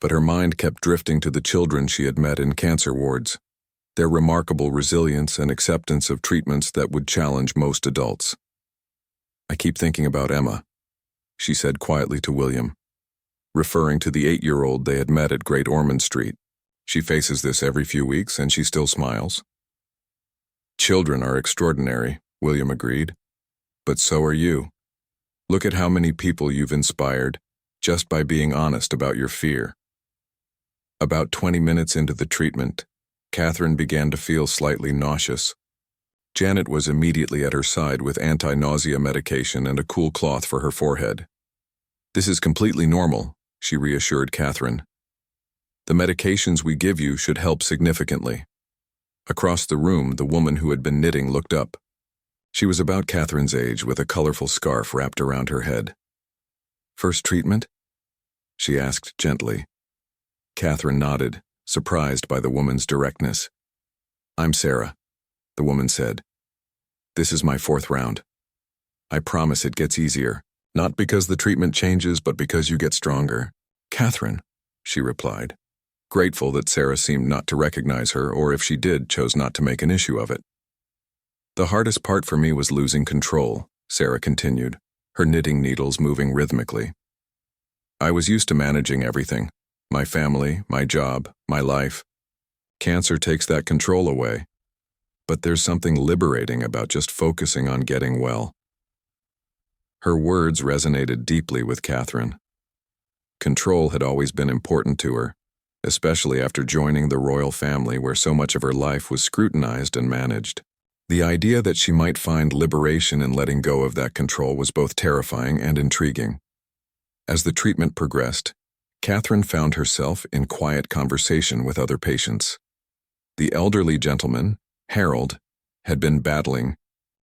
But her mind kept drifting to the children she had met in cancer wards, their remarkable resilience and acceptance of treatments that would challenge most adults. "I keep thinking about Emma," she said quietly to William, referring to the 8-year-old they had met at Great Ormond Street. "She faces this every few weeks and she still smiles." "Children are extraordinary," William agreed. "But so are you. Look at how many people you've inspired just by being honest about your fear." About 20 minutes into the treatment, Catherine began to feel slightly nauseous. Janet was immediately at her side with anti-nausea medication and a cool cloth for her forehead. "This is completely normal," she reassured Catherine. "The medications we give you should help significantly." Across the room, the woman who had been knitting looked up. She was about Catherine's age with a colorful scarf wrapped around her head. "First treatment?" she asked gently. Catherine nodded, surprised by the woman's directness. "I'm Sarah," the woman said. "This is my 4th round. I promise it gets easier, not because the treatment changes, but because you get stronger." "Catherine," she replied, grateful that Sarah seemed not to recognize her, or if she did, chose not to make an issue of it. "The hardest part for me was losing control," Sarah continued, her knitting needles moving rhythmically. "I was used to managing everything: my family, my job, my life. Cancer takes that control away. But there's something liberating about just focusing on getting well." Her words resonated deeply with Catherine. Control had always been important to her, especially after joining the royal family where so much of her life was scrutinized and managed. The idea that she might find liberation in letting go of that control was both terrifying and intriguing. As the treatment progressed, Catherine found herself in quiet conversation with other patients. The elderly gentleman, Harold, had been battling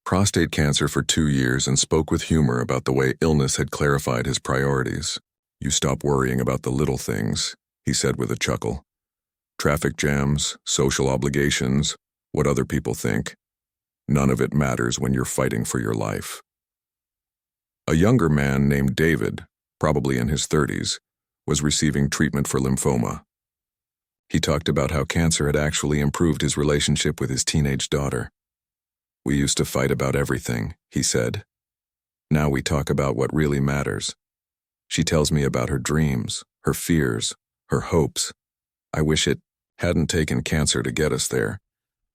prostate cancer for 2 years and spoke with humor about the way illness had clarified his priorities. You stop worrying about the little things, he said with a chuckle. Traffic jams, social obligations, what other people think. None of it matters when you're fighting for your life. A younger man named David, probably in his 30s, was receiving treatment for lymphoma. He talked about how cancer had actually improved his relationship with his teenage daughter. We used to fight about everything, he said. Now we talk about what really matters. She tells me about her dreams, her fears, her hopes. I wish it hadn't taken cancer to get us there,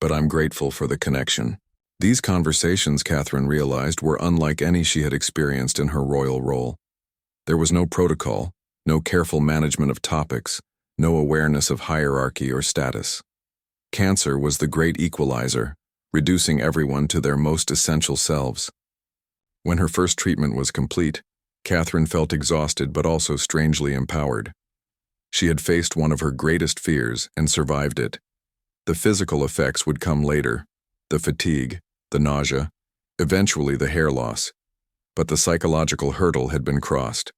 but I'm grateful for the connection. These conversations, Catherine realized, were unlike any she had experienced in her royal role. There was no protocol, no careful management of topics, no awareness of hierarchy or status. Cancer was the great equalizer, reducing everyone to their most essential selves. When her first treatment was complete, Catherine felt exhausted but also strangely empowered. She had faced one of her greatest fears and survived it. The physical effects would come later, the fatigue, the nausea, eventually the hair loss, but the psychological hurdle had been crossed.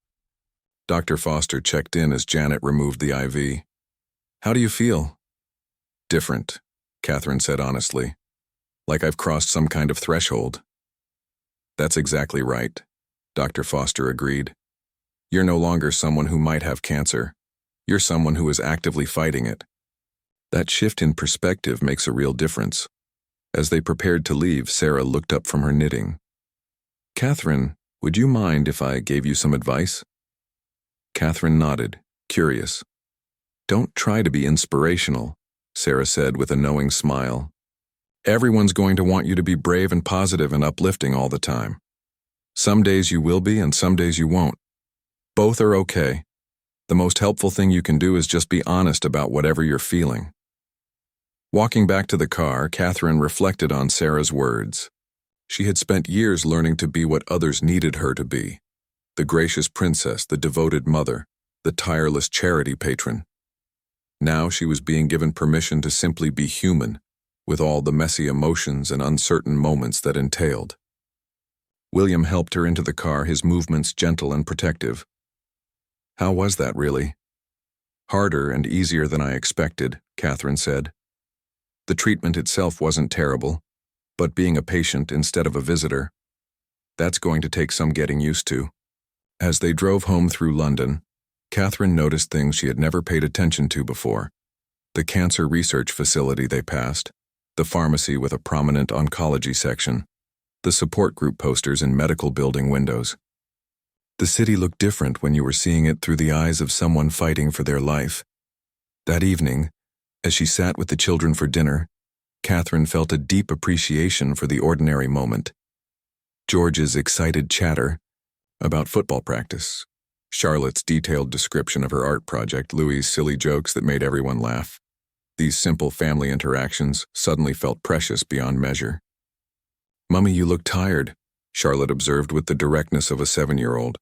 Dr. Foster checked in as Janet removed the IV. "How do you feel?" "Different," Catherine said honestly. "Like I've crossed some kind of threshold." "That's exactly right," Dr. Foster agreed. "You're no longer someone who might have cancer. You're someone who is actively fighting it." That shift in perspective makes a real difference. As they prepared to leave, Sarah looked up from her knitting. "Catherine, would you mind if I gave you some advice?" Catherine nodded, curious. "Don't try to be inspirational," Sarah said with a knowing smile. "Everyone's going to want you to be brave and positive and uplifting all the time. Some days you will be and some days you won't. Both are okay. The most helpful thing you can do is just be honest about whatever you're feeling." Walking back to the car, Catherine reflected on Sarah's words. She had spent years learning to be what others needed her to be. The gracious princess, the devoted mother, the tireless charity patron. Now she was being given permission to simply be human, with all the messy emotions and uncertain moments that entailed. William helped her into the car, his movements gentle and protective. "How was that, really?" "Harder and easier than I expected," Catherine said. "The treatment itself wasn't terrible, but being a patient instead of a visitor, that's going to take some getting used to." As they drove home through London, Catherine noticed things she had never paid attention to before. The cancer research facility they passed, the pharmacy with a prominent oncology section, the support group posters in medical building windows. The city looked different when you were seeing it through the eyes of someone fighting for their life. That evening, as she sat with the children for dinner, Catherine felt a deep appreciation for the ordinary moment. George's excited chatter about football practice, Charlotte's detailed description of her art project, Louis's silly jokes that made everyone laugh. These simple family interactions suddenly felt precious beyond measure. "Mummy, you look tired," Charlotte observed with the directness of a 7-year-old.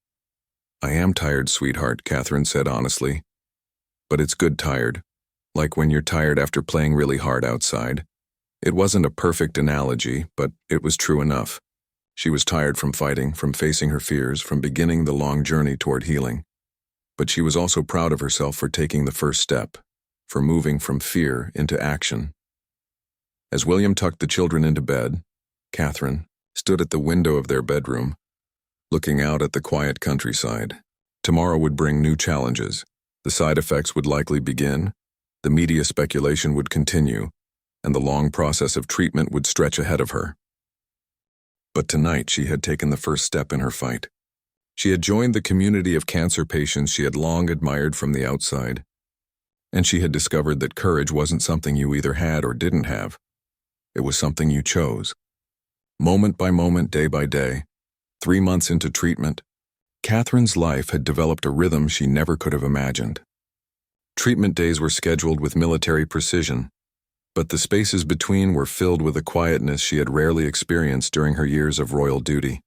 "I am tired, sweetheart," Catherine said honestly. "But it's good tired, like when you're tired after playing really hard outside." It wasn't a perfect analogy, but it was true enough. She was tired from fighting, from facing her fears, from beginning the long journey toward healing. But she was also proud of herself for taking the first step, for moving from fear into action. As William tucked the children into bed, Catherine stood at the window of their bedroom, looking out at the quiet countryside. Tomorrow would bring new challenges. The side effects would likely begin, the media speculation would continue, and the long process of treatment would stretch ahead of her. But tonight she had taken the first step in her fight. She had joined the community of cancer patients she had long admired from the outside, and she had discovered that courage wasn't something you either had or didn't have. It was something you chose. Moment by moment, day by day, 3 months into treatment, Catherine's life had developed a rhythm she never could have imagined. Treatment days were scheduled with military precision, but the spaces between were filled with a quietness she had rarely experienced during her years of royal duty.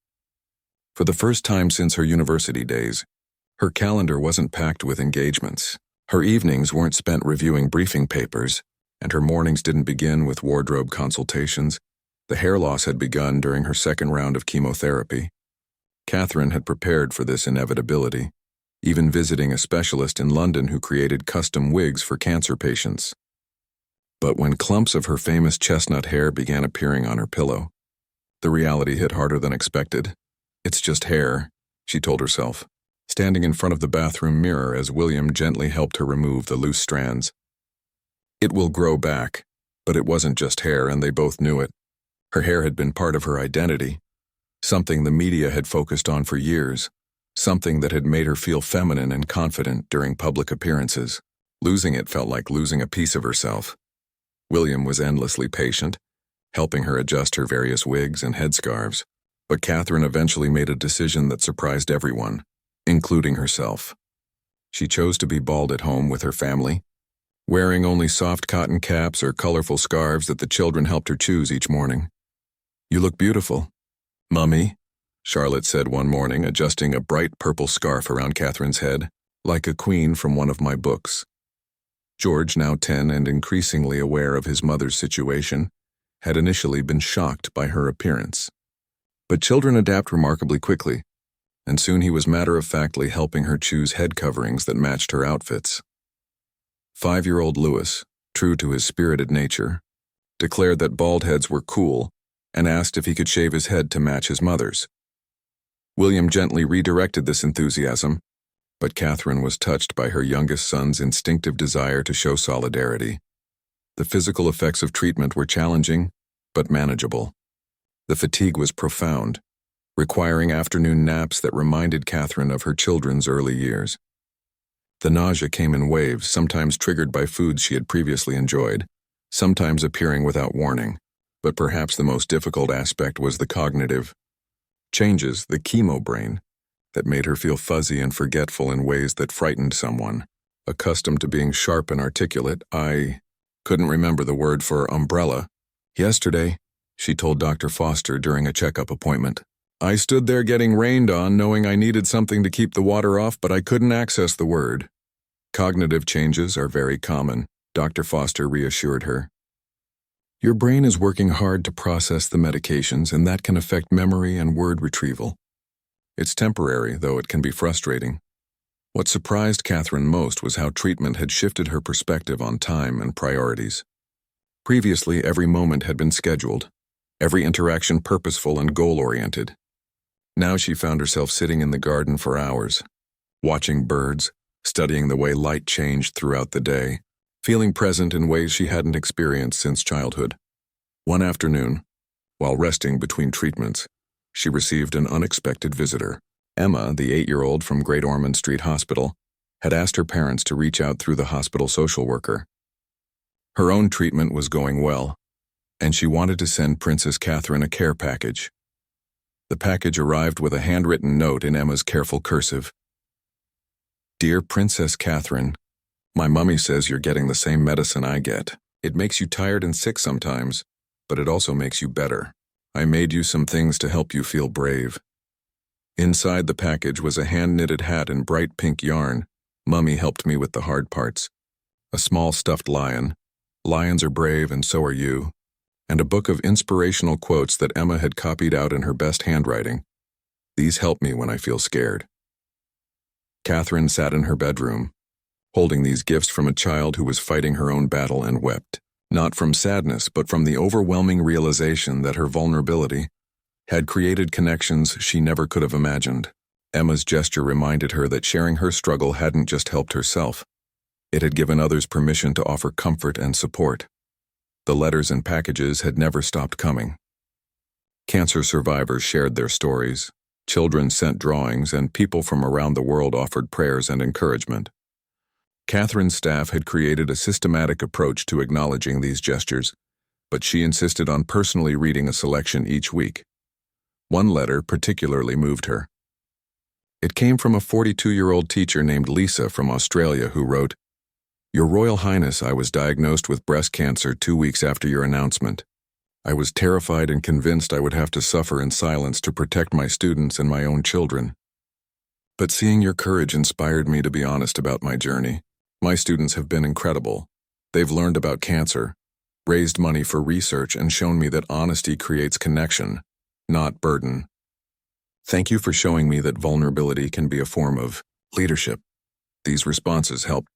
For the first time since her university days, her calendar wasn't packed with engagements. Her evenings weren't spent reviewing briefing papers, and her mornings didn't begin with wardrobe consultations. The hair loss had begun during her second round of chemotherapy. Catherine had prepared for this inevitability. even visiting a specialist in London who created custom wigs for cancer patients. But when clumps of her famous chestnut hair began appearing on her pillow, the reality hit harder than expected. "It's just hair," she told herself, standing in front of the bathroom mirror as William gently helped her remove the loose strands. It will grow back, but it wasn't just hair, and they both knew it. Her hair had been part of her identity, something the media had focused on for years, something that had made her feel feminine and confident during public appearances. Losing it felt like losing a piece of herself. William was endlessly patient, helping her adjust her various wigs and headscarves, but Catherine eventually made a decision that surprised everyone, including herself. She chose to be bald at home with her family, wearing only soft cotton caps or colorful scarves that the children helped her choose each morning. "You look beautiful, Mummy," Charlotte said one morning, adjusting a bright purple scarf around Catherine's head, "like a queen from one of my books." George, now 10 and increasingly aware of his mother's situation, had initially been shocked by her appearance. But children adapt remarkably quickly, and soon he was matter-of-factly helping her choose head coverings that matched her outfits. 5-year-old Louis, true to his spirited nature, declared that bald heads were cool and asked if he could shave his head to match his mother's. William gently redirected this enthusiasm, but Catherine was touched by her youngest son's instinctive desire to show solidarity. The physical effects of treatment were challenging, but manageable. The fatigue was profound, requiring afternoon naps that reminded Catherine of her children's early years. The nausea came in waves, sometimes triggered by foods she had previously enjoyed, sometimes appearing without warning. But perhaps the most difficult aspect was the cognitive changes, the chemo brain, that made her feel fuzzy and forgetful in ways that frightened someone. Accustomed to being sharp and articulate, I couldn't remember the word for umbrella. "Yesterday," she told Dr. Foster during a checkup appointment, "I stood there getting rained on, knowing I needed something to keep the water off, but I couldn't access the word." Cognitive changes are very common, Dr. Foster reassured her. "Your brain is working hard to process the medications, and that can affect memory and word retrieval. It's temporary, though it can be frustrating." What surprised Catherine most was how treatment had shifted her perspective on time and priorities. Previously, every moment had been scheduled, every interaction purposeful and goal-oriented. Now she found herself sitting in the garden for hours, watching birds, studying the way light changed throughout the day, feeling present in ways she hadn't experienced since childhood. One afternoon, while resting between treatments, she received an unexpected visitor. Emma, the 8-year-old from Great Ormond Street Hospital, had asked her parents to reach out through the hospital social worker. Her own treatment was going well, and she wanted to send Princess Catherine a care package. The package arrived with a handwritten note in Emma's careful cursive. "Dear Princess Catherine, my mummy says you're getting the same medicine I get. It makes you tired and sick sometimes, but it also makes you better. I made you some things to help you feel brave." Inside the package was a hand-knitted hat in bright pink yarn. "Mummy helped me with the hard parts." A small stuffed lion. "Lions are brave and so are you." And a book of inspirational quotes that Emma had copied out in her best handwriting. "These help me when I feel scared." Catherine sat in her bedroom, holding these gifts from a child who was fighting her own battle, and wept. Not from sadness, but from the overwhelming realization that her vulnerability had created connections she never could have imagined. Emma's gesture reminded her that sharing her struggle hadn't just helped herself. It had given others permission to offer comfort and support. The letters and packages had never stopped coming. Cancer survivors shared their stories, children sent drawings, and people from around the world offered prayers and encouragement. Catherine's staff had created a systematic approach to acknowledging these gestures, but she insisted on personally reading a selection each week. One letter particularly moved her. It came from a 42-year-old teacher named Lisa from Australia who wrote, "Your Royal Highness, I was diagnosed with breast cancer 2 weeks after your announcement. I was terrified and convinced I would have to suffer in silence to protect my students and my own children. But seeing your courage inspired me to be honest about my journey. My students have been incredible. They've learned about cancer, raised money for research, and shown me that honesty creates connection, not burden. Thank you for showing me that vulnerability can be a form of leadership. These responses helped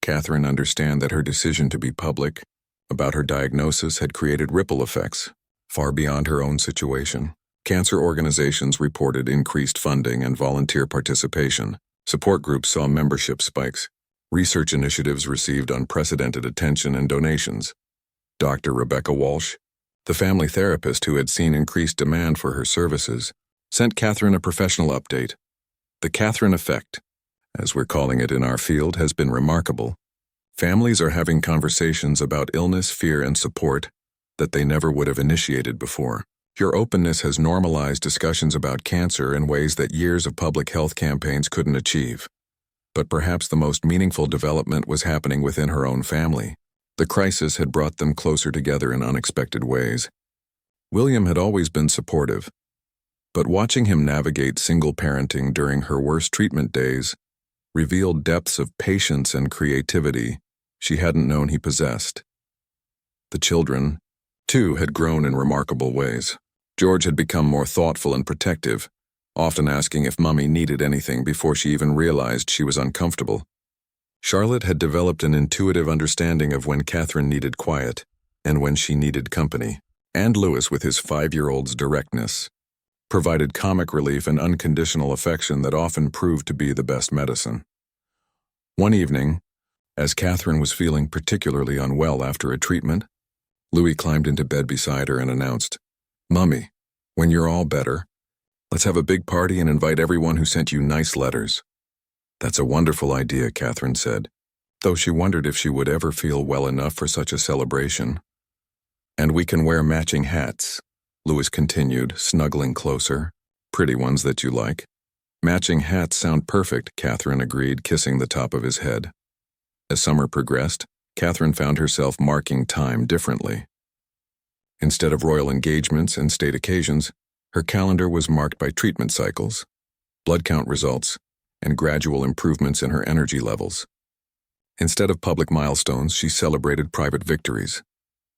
Catherine understand that her decision to be public about her diagnosis had created ripple effects far beyond her own situation. Cancer organizations reported increased funding and volunteer participation. Support groups saw membership spikes. Research initiatives received unprecedented attention and donations. Dr. Rebecca Walsh, the family therapist who had seen increased demand for her services, sent Catherine a professional update. The Catherine effect, as we're calling it in our field, has been remarkable. Families are having conversations about illness, fear, and support that they never would have initiated before. Your openness has normalized discussions about cancer in ways that years of public health campaigns couldn't achieve. But perhaps the most meaningful development was happening within her own family. The crisis had brought them closer together in unexpected ways. William had always been supportive, but watching him navigate single parenting during her worst treatment days revealed depths of patience and creativity she hadn't known he possessed. The children, too, had grown in remarkable ways. George had become more thoughtful and protective, often asking if Mummy needed anything before she even realized she was uncomfortable. Charlotte had developed an intuitive understanding of when Catherine needed quiet and when she needed company. And Louis, with his 5-year-old's directness, provided comic relief and unconditional affection that often proved to be the best medicine. One evening, as Catherine was feeling particularly unwell after a treatment, Louis climbed into bed beside her and announced, "Mummy, when you're all better, let's have a big party and invite everyone who sent you nice letters." "That's a wonderful idea," Catherine said, though she wondered if she would ever feel well enough for such a celebration. "And we can wear matching hats," Louis continued, snuggling closer. "Pretty ones that you like." "Matching hats sound perfect," Catherine agreed, kissing the top of his head. As summer progressed, Catherine found herself marking time differently. Instead of royal engagements and state occasions, her calendar was marked by treatment cycles, blood count results, and gradual improvements in her energy levels. Instead of public milestones, she celebrated private victories.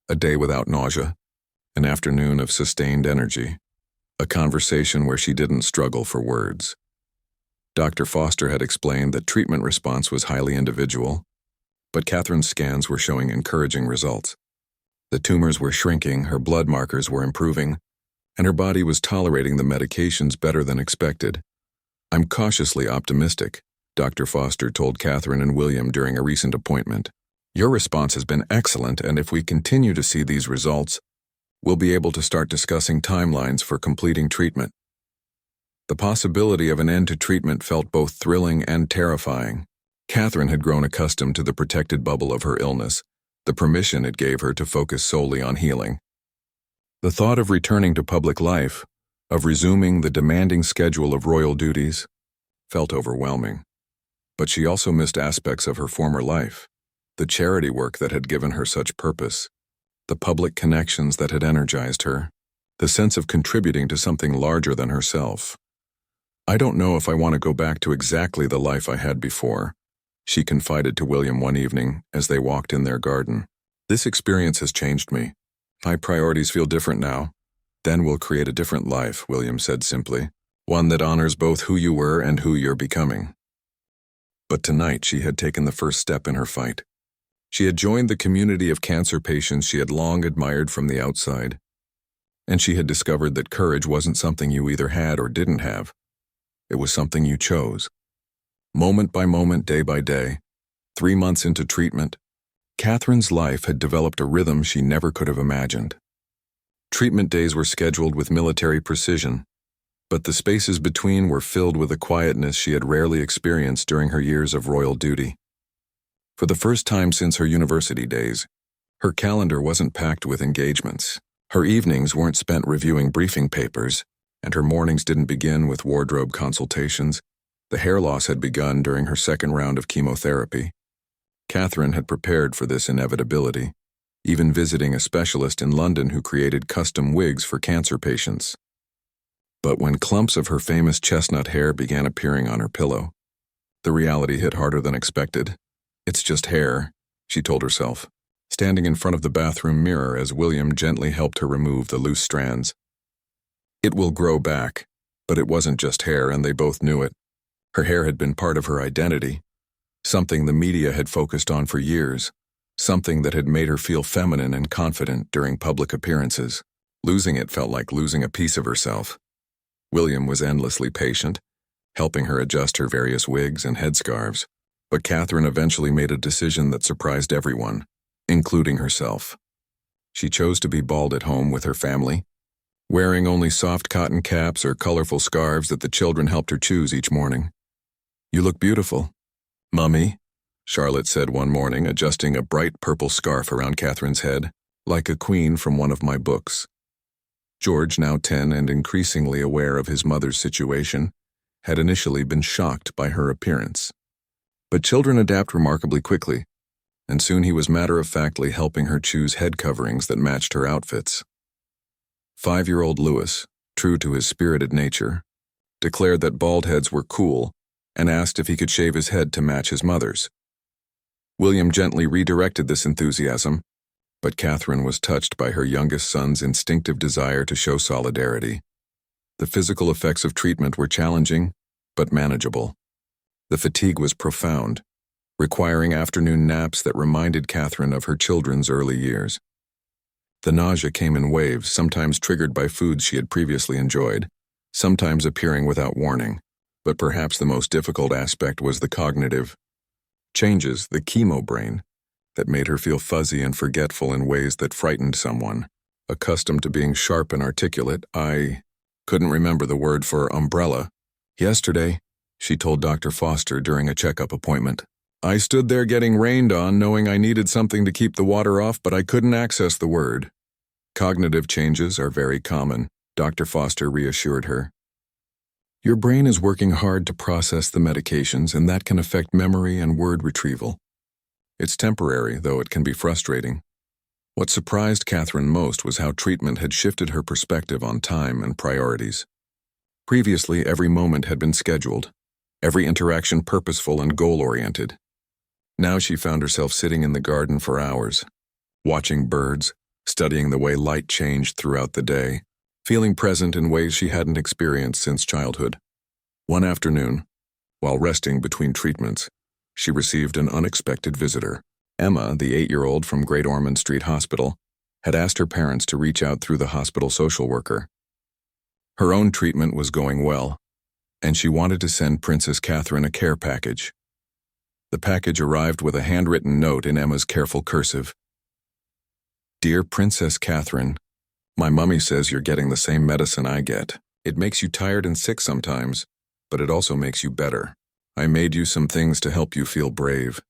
A day without nausea, an afternoon of sustained energy, a conversation where she didn't struggle for words. Dr. Foster had explained that treatment response was highly individual, but Catherine's scans were showing encouraging results. The tumors were shrinking, her blood markers were improving, and her body was tolerating the medications better than expected. "I'm cautiously optimistic," Dr. Foster told Catherine and William during a recent appointment. "Your response has been excellent, and if we continue to see these results, we'll be able to start discussing timelines for completing treatment." The possibility of an end to treatment felt both thrilling and terrifying. Catherine had grown accustomed to the protected bubble of her illness, the permission it gave her to focus solely on healing. The thought of returning to public life, of resuming the demanding schedule of royal duties, felt overwhelming. But she also missed aspects of her former life, the charity work that had given her such purpose, the public connections that had energized her, the sense of contributing to something larger than herself. "I don't know if I want to go back to exactly the life I had before," she confided to William one evening as they walked in their garden. "This experience has changed me. My priorities feel different now." "Then we'll create a different life," William said simply, "one that honors both who you were and who you're becoming." But tonight she had taken the first step in her fight. She had joined the community of cancer patients she had long admired from the outside, and she had discovered that courage wasn't something you either had or didn't have. It was something you chose. Moment by moment, day by day, 3 months into treatment, Catherine's life had developed a rhythm she never could have imagined. Treatment days were scheduled with military precision, but the spaces between were filled with a quietness she had rarely experienced during her years of royal duty. For the first time since her university days, her calendar wasn't packed with engagements. Her evenings weren't spent reviewing briefing papers, and her mornings didn't begin with wardrobe consultations. The hair loss had begun during her second round of chemotherapy. Catherine had prepared for this inevitability, even visiting a specialist in London who created custom wigs for cancer patients. But when clumps of her famous chestnut hair began appearing on her pillow, the reality hit harder than expected. "It's just hair," she told herself, standing in front of the bathroom mirror as William gently helped her remove the loose strands. It will grow back, but it wasn't just hair, and they both knew it. Her hair had been part of her identity, something the media had focused on for years, something that had made her feel feminine and confident during public appearances. Losing it felt like losing a piece of herself. William was endlessly patient, helping her adjust her various wigs and headscarves, but Catherine eventually made a decision that surprised everyone, including herself. She chose to be bald at home with her family, wearing only soft cotton caps or colorful scarves that the children helped her choose each morning. "You look beautiful, Mummy," Charlotte said one morning, adjusting a bright purple scarf around Catherine's head, "like a queen from one of my books." George, now 10 and increasingly aware of his mother's situation, had initially been shocked by her appearance. But children adapt remarkably quickly, and soon he was matter-of-factly helping her choose head coverings that matched her outfits. 5-year-old Louis, true to his spirited nature, declared that bald heads were cool and asked if he could shave his head to match his mother's. William gently redirected this enthusiasm, but Catherine was touched by her youngest son's instinctive desire to show solidarity. The physical effects of treatment were challenging, but manageable. The fatigue was profound, requiring afternoon naps that reminded Catherine of her children's early years. The nausea came in waves, sometimes triggered by foods she had previously enjoyed, sometimes appearing without warning. But perhaps the most difficult aspect was the cognitive changes, the chemo brain, that made her feel fuzzy and forgetful in ways that frightened someone. Accustomed to being sharp and articulate, I couldn't remember the word for umbrella. "Yesterday," she told Dr. Foster during a checkup appointment, "I stood there getting rained on, knowing I needed something to keep the water off, but I couldn't access the word." Cognitive changes are very common, Dr. Foster reassured her. "Your brain is working hard to process the medications, and that can affect memory and word retrieval. It's temporary, though it can be frustrating." What surprised Catherine most was how treatment had shifted her perspective on time and priorities. Previously, every moment had been scheduled, every interaction purposeful and goal-oriented. Now she found herself sitting in the garden for hours, watching birds, studying the way light changed throughout the day, feeling present in ways she hadn't experienced since childhood. One afternoon, while resting between treatments, she received an unexpected visitor. Emma, the 8-year-old from Great Ormond Street Hospital, had asked her parents to reach out through the hospital social worker. Her own treatment was going well, and she wanted to send Princess Catherine a care package. The package arrived with a handwritten note in Emma's careful cursive. "Dear Princess Catherine, my mummy says you're getting the same medicine I get. It makes you tired and sick sometimes, but it also makes you better. I made you some things to help you feel brave."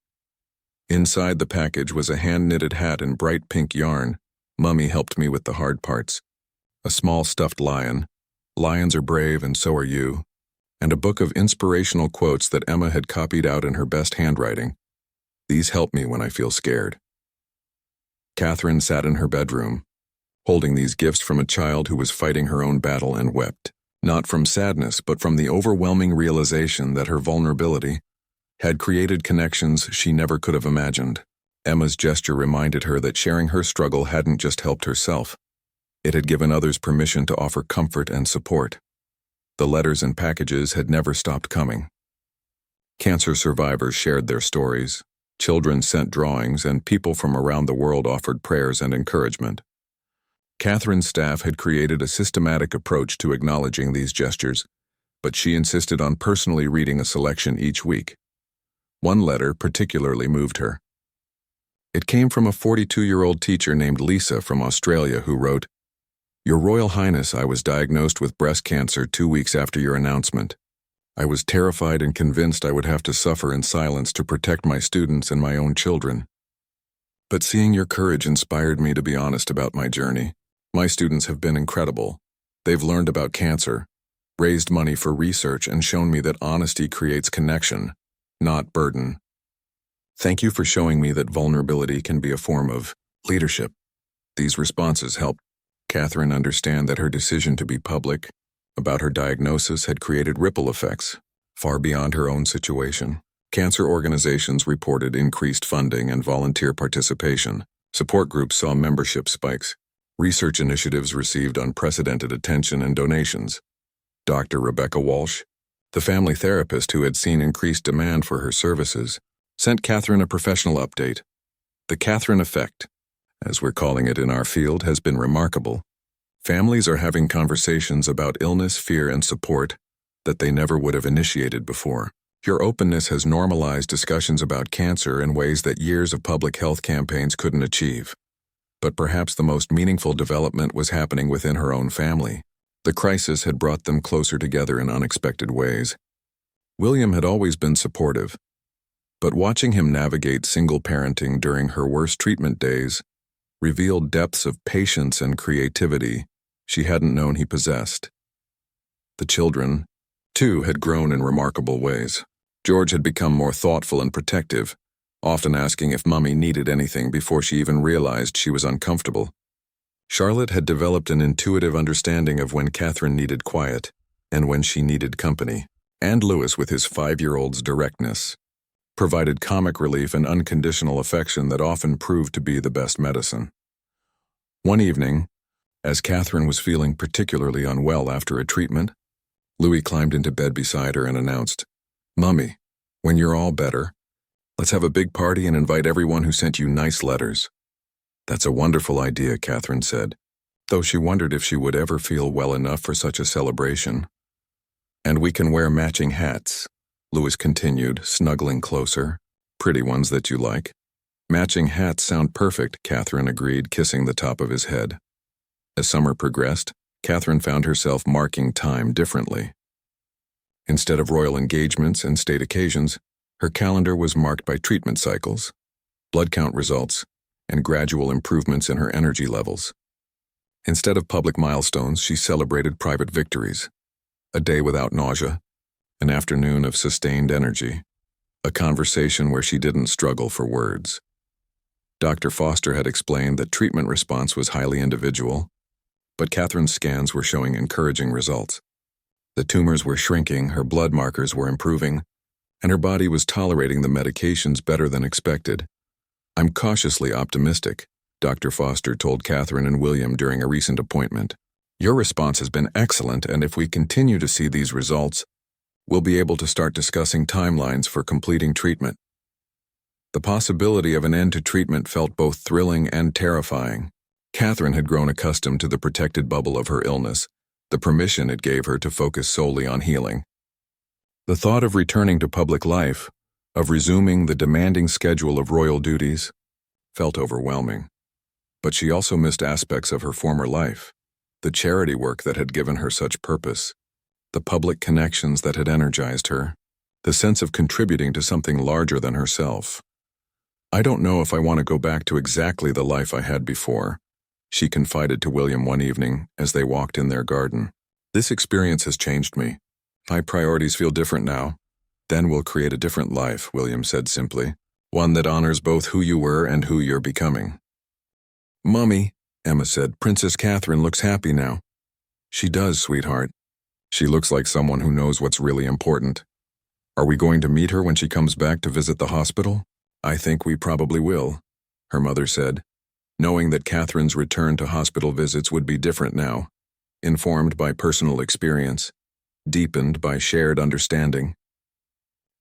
Inside the package was a hand-knitted hat in bright pink yarn. "Mummy helped me with the hard parts." A small stuffed lion. "Lions are brave and so are you." And a book of inspirational quotes that Emma had copied out in her best handwriting. "These help me when I feel scared." Catherine sat in her bedroom, holding these gifts from a child who was fighting her own battle, and wept, not from sadness but from the overwhelming realization that her vulnerability had created connections she never could have imagined. Emma's gesture reminded her that sharing her struggle hadn't just helped herself. It had given others permission to offer comfort and support. The letters and packages had never stopped coming. Cancer survivors shared their stories, children sent drawings, and people from around the world offered prayers and encouragement. Catherine's staff had created a systematic approach to acknowledging these gestures, but she insisted on personally reading a selection each week. One letter particularly moved her. It came from a 42-year-old teacher named Lisa from Australia who wrote, "Your Royal Highness, I was diagnosed with breast cancer 2 weeks after your announcement. I was terrified and convinced I would have to suffer in silence to protect my students and my own children. But seeing your courage inspired me to be honest about my journey. My students have been incredible. They've learned about cancer, raised money for research, and shown me that honesty creates connection, not burden. Thank you for showing me that vulnerability can be a form of leadership." These responses helped Catherine understand that her decision to be public about her diagnosis had created ripple effects far beyond her own situation. Cancer organizations reported increased funding and volunteer participation. Support groups saw membership spikes. Research initiatives received unprecedented attention and donations. Dr. Rebecca Walsh, The family therapist, who had seen increased demand for her services, sent Catherine a professional update. The Catherine effect, as we're calling it in our field, has been remarkable. Families are having conversations about illness, fear, and support that they never would have initiated before. Your openness has normalized discussions about cancer in ways that years of public health campaigns couldn't achieve. But perhaps the most meaningful development was happening within her own family. The crisis had brought them closer together in unexpected ways. William had always been supportive, but watching him navigate single parenting during her worst treatment days revealed depths of patience and creativity she hadn't known he possessed. The children, too, had grown in remarkable ways. George had become more thoughtful and protective, often asking if Mummy needed anything before she even realized she was uncomfortable. Charlotte had developed an intuitive understanding of when Catherine needed quiet and when she needed company. And Louis, with his 5-year-old's directness, provided comic relief and unconditional affection that often proved to be the best medicine. One evening, as Catherine was feeling particularly unwell after a treatment, Louis climbed into bed beside her and announced, "Mummy, when you're all better, let's have a big party and invite everyone who sent you nice letters." "That's a wonderful idea," Catherine said, though she wondered if she would ever feel well enough for such a celebration. "And we can wear matching hats," Louis continued, snuggling closer. "Pretty ones that you like." "Matching hats sound perfect," Catherine agreed, kissing the top of his head. As summer progressed, Catherine found herself marking time differently. Instead of royal engagements and state occasions, her calendar was marked by treatment cycles, blood count results, and gradual improvements in her energy levels. Instead of public milestones, she celebrated private victories. A day without nausea, an afternoon of sustained energy, a conversation where she didn't struggle for words. Dr. Foster had explained that treatment response was highly individual, but Catherine's scans were showing encouraging results. The tumors were shrinking, her blood markers were improving, and her body was tolerating the medications better than expected. "I'm cautiously optimistic," Dr. Foster told Catherine and William during a recent appointment. "Your response has been excellent, and if we continue to see these results, we'll be able to start discussing timelines for completing treatment." The possibility of an end to treatment felt both thrilling and terrifying. Catherine had grown accustomed to the protected bubble of her illness, the permission it gave her to focus solely on healing. The thought of returning to public life, of resuming the demanding schedule of royal duties, felt overwhelming. But she also missed aspects of her former life, the charity work that had given her such purpose, the public connections that had energized her, the sense of contributing to something larger than herself. "I don't know if I want to go back to exactly the life I had before," she confided to William one evening as they walked in their garden. "This experience has changed me. My priorities feel different now." "Then we'll create a different life," William said simply, "one that honors both who you were and who you're becoming." "Mummy," Emma said, "Princess Catherine looks happy now." "She does, sweetheart. She looks like someone who knows what's really important. Are we going to meet her when she comes back to visit the hospital?" "I think we probably will," her mother said, knowing that Catherine's return to hospital visits would be different now, informed by personal experience, deepened by shared understanding.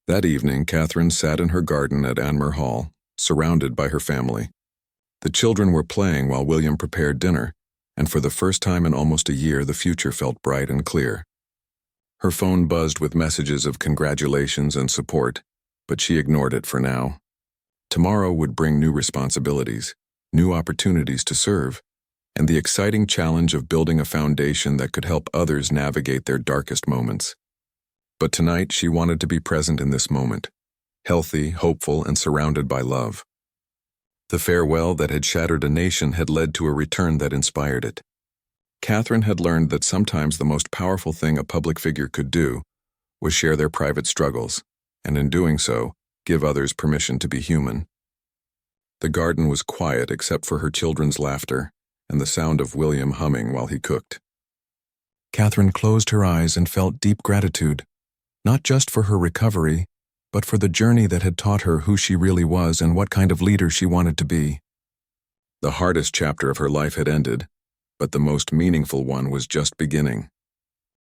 That evening, Catherine sat in her garden at Anmer Hall, surrounded by her family. The children were playing while William prepared dinner, and for the first time in almost a year, the future felt bright and clear. Her phone buzzed with messages of congratulations and support, but she ignored it for now. Tomorrow would bring new responsibilities, new opportunities to serve, and the exciting challenge of building a foundation that could help others navigate their darkest moments. But tonight, she wanted to be present in this moment, healthy, hopeful, and surrounded by love. The farewell that had shattered a nation had led to a return that inspired it. Catherine had learned that sometimes the most powerful thing a public figure could do was share their private struggles, and in doing so, give others permission to be human. The garden was quiet except for her children's laughter and the sound of William humming while he cooked. Catherine closed her eyes and felt deep gratitude, not just for her recovery, but for the journey that had taught her who she really was and what kind of leader she wanted to be. The hardest chapter of her life had ended, but the most meaningful one was just beginning.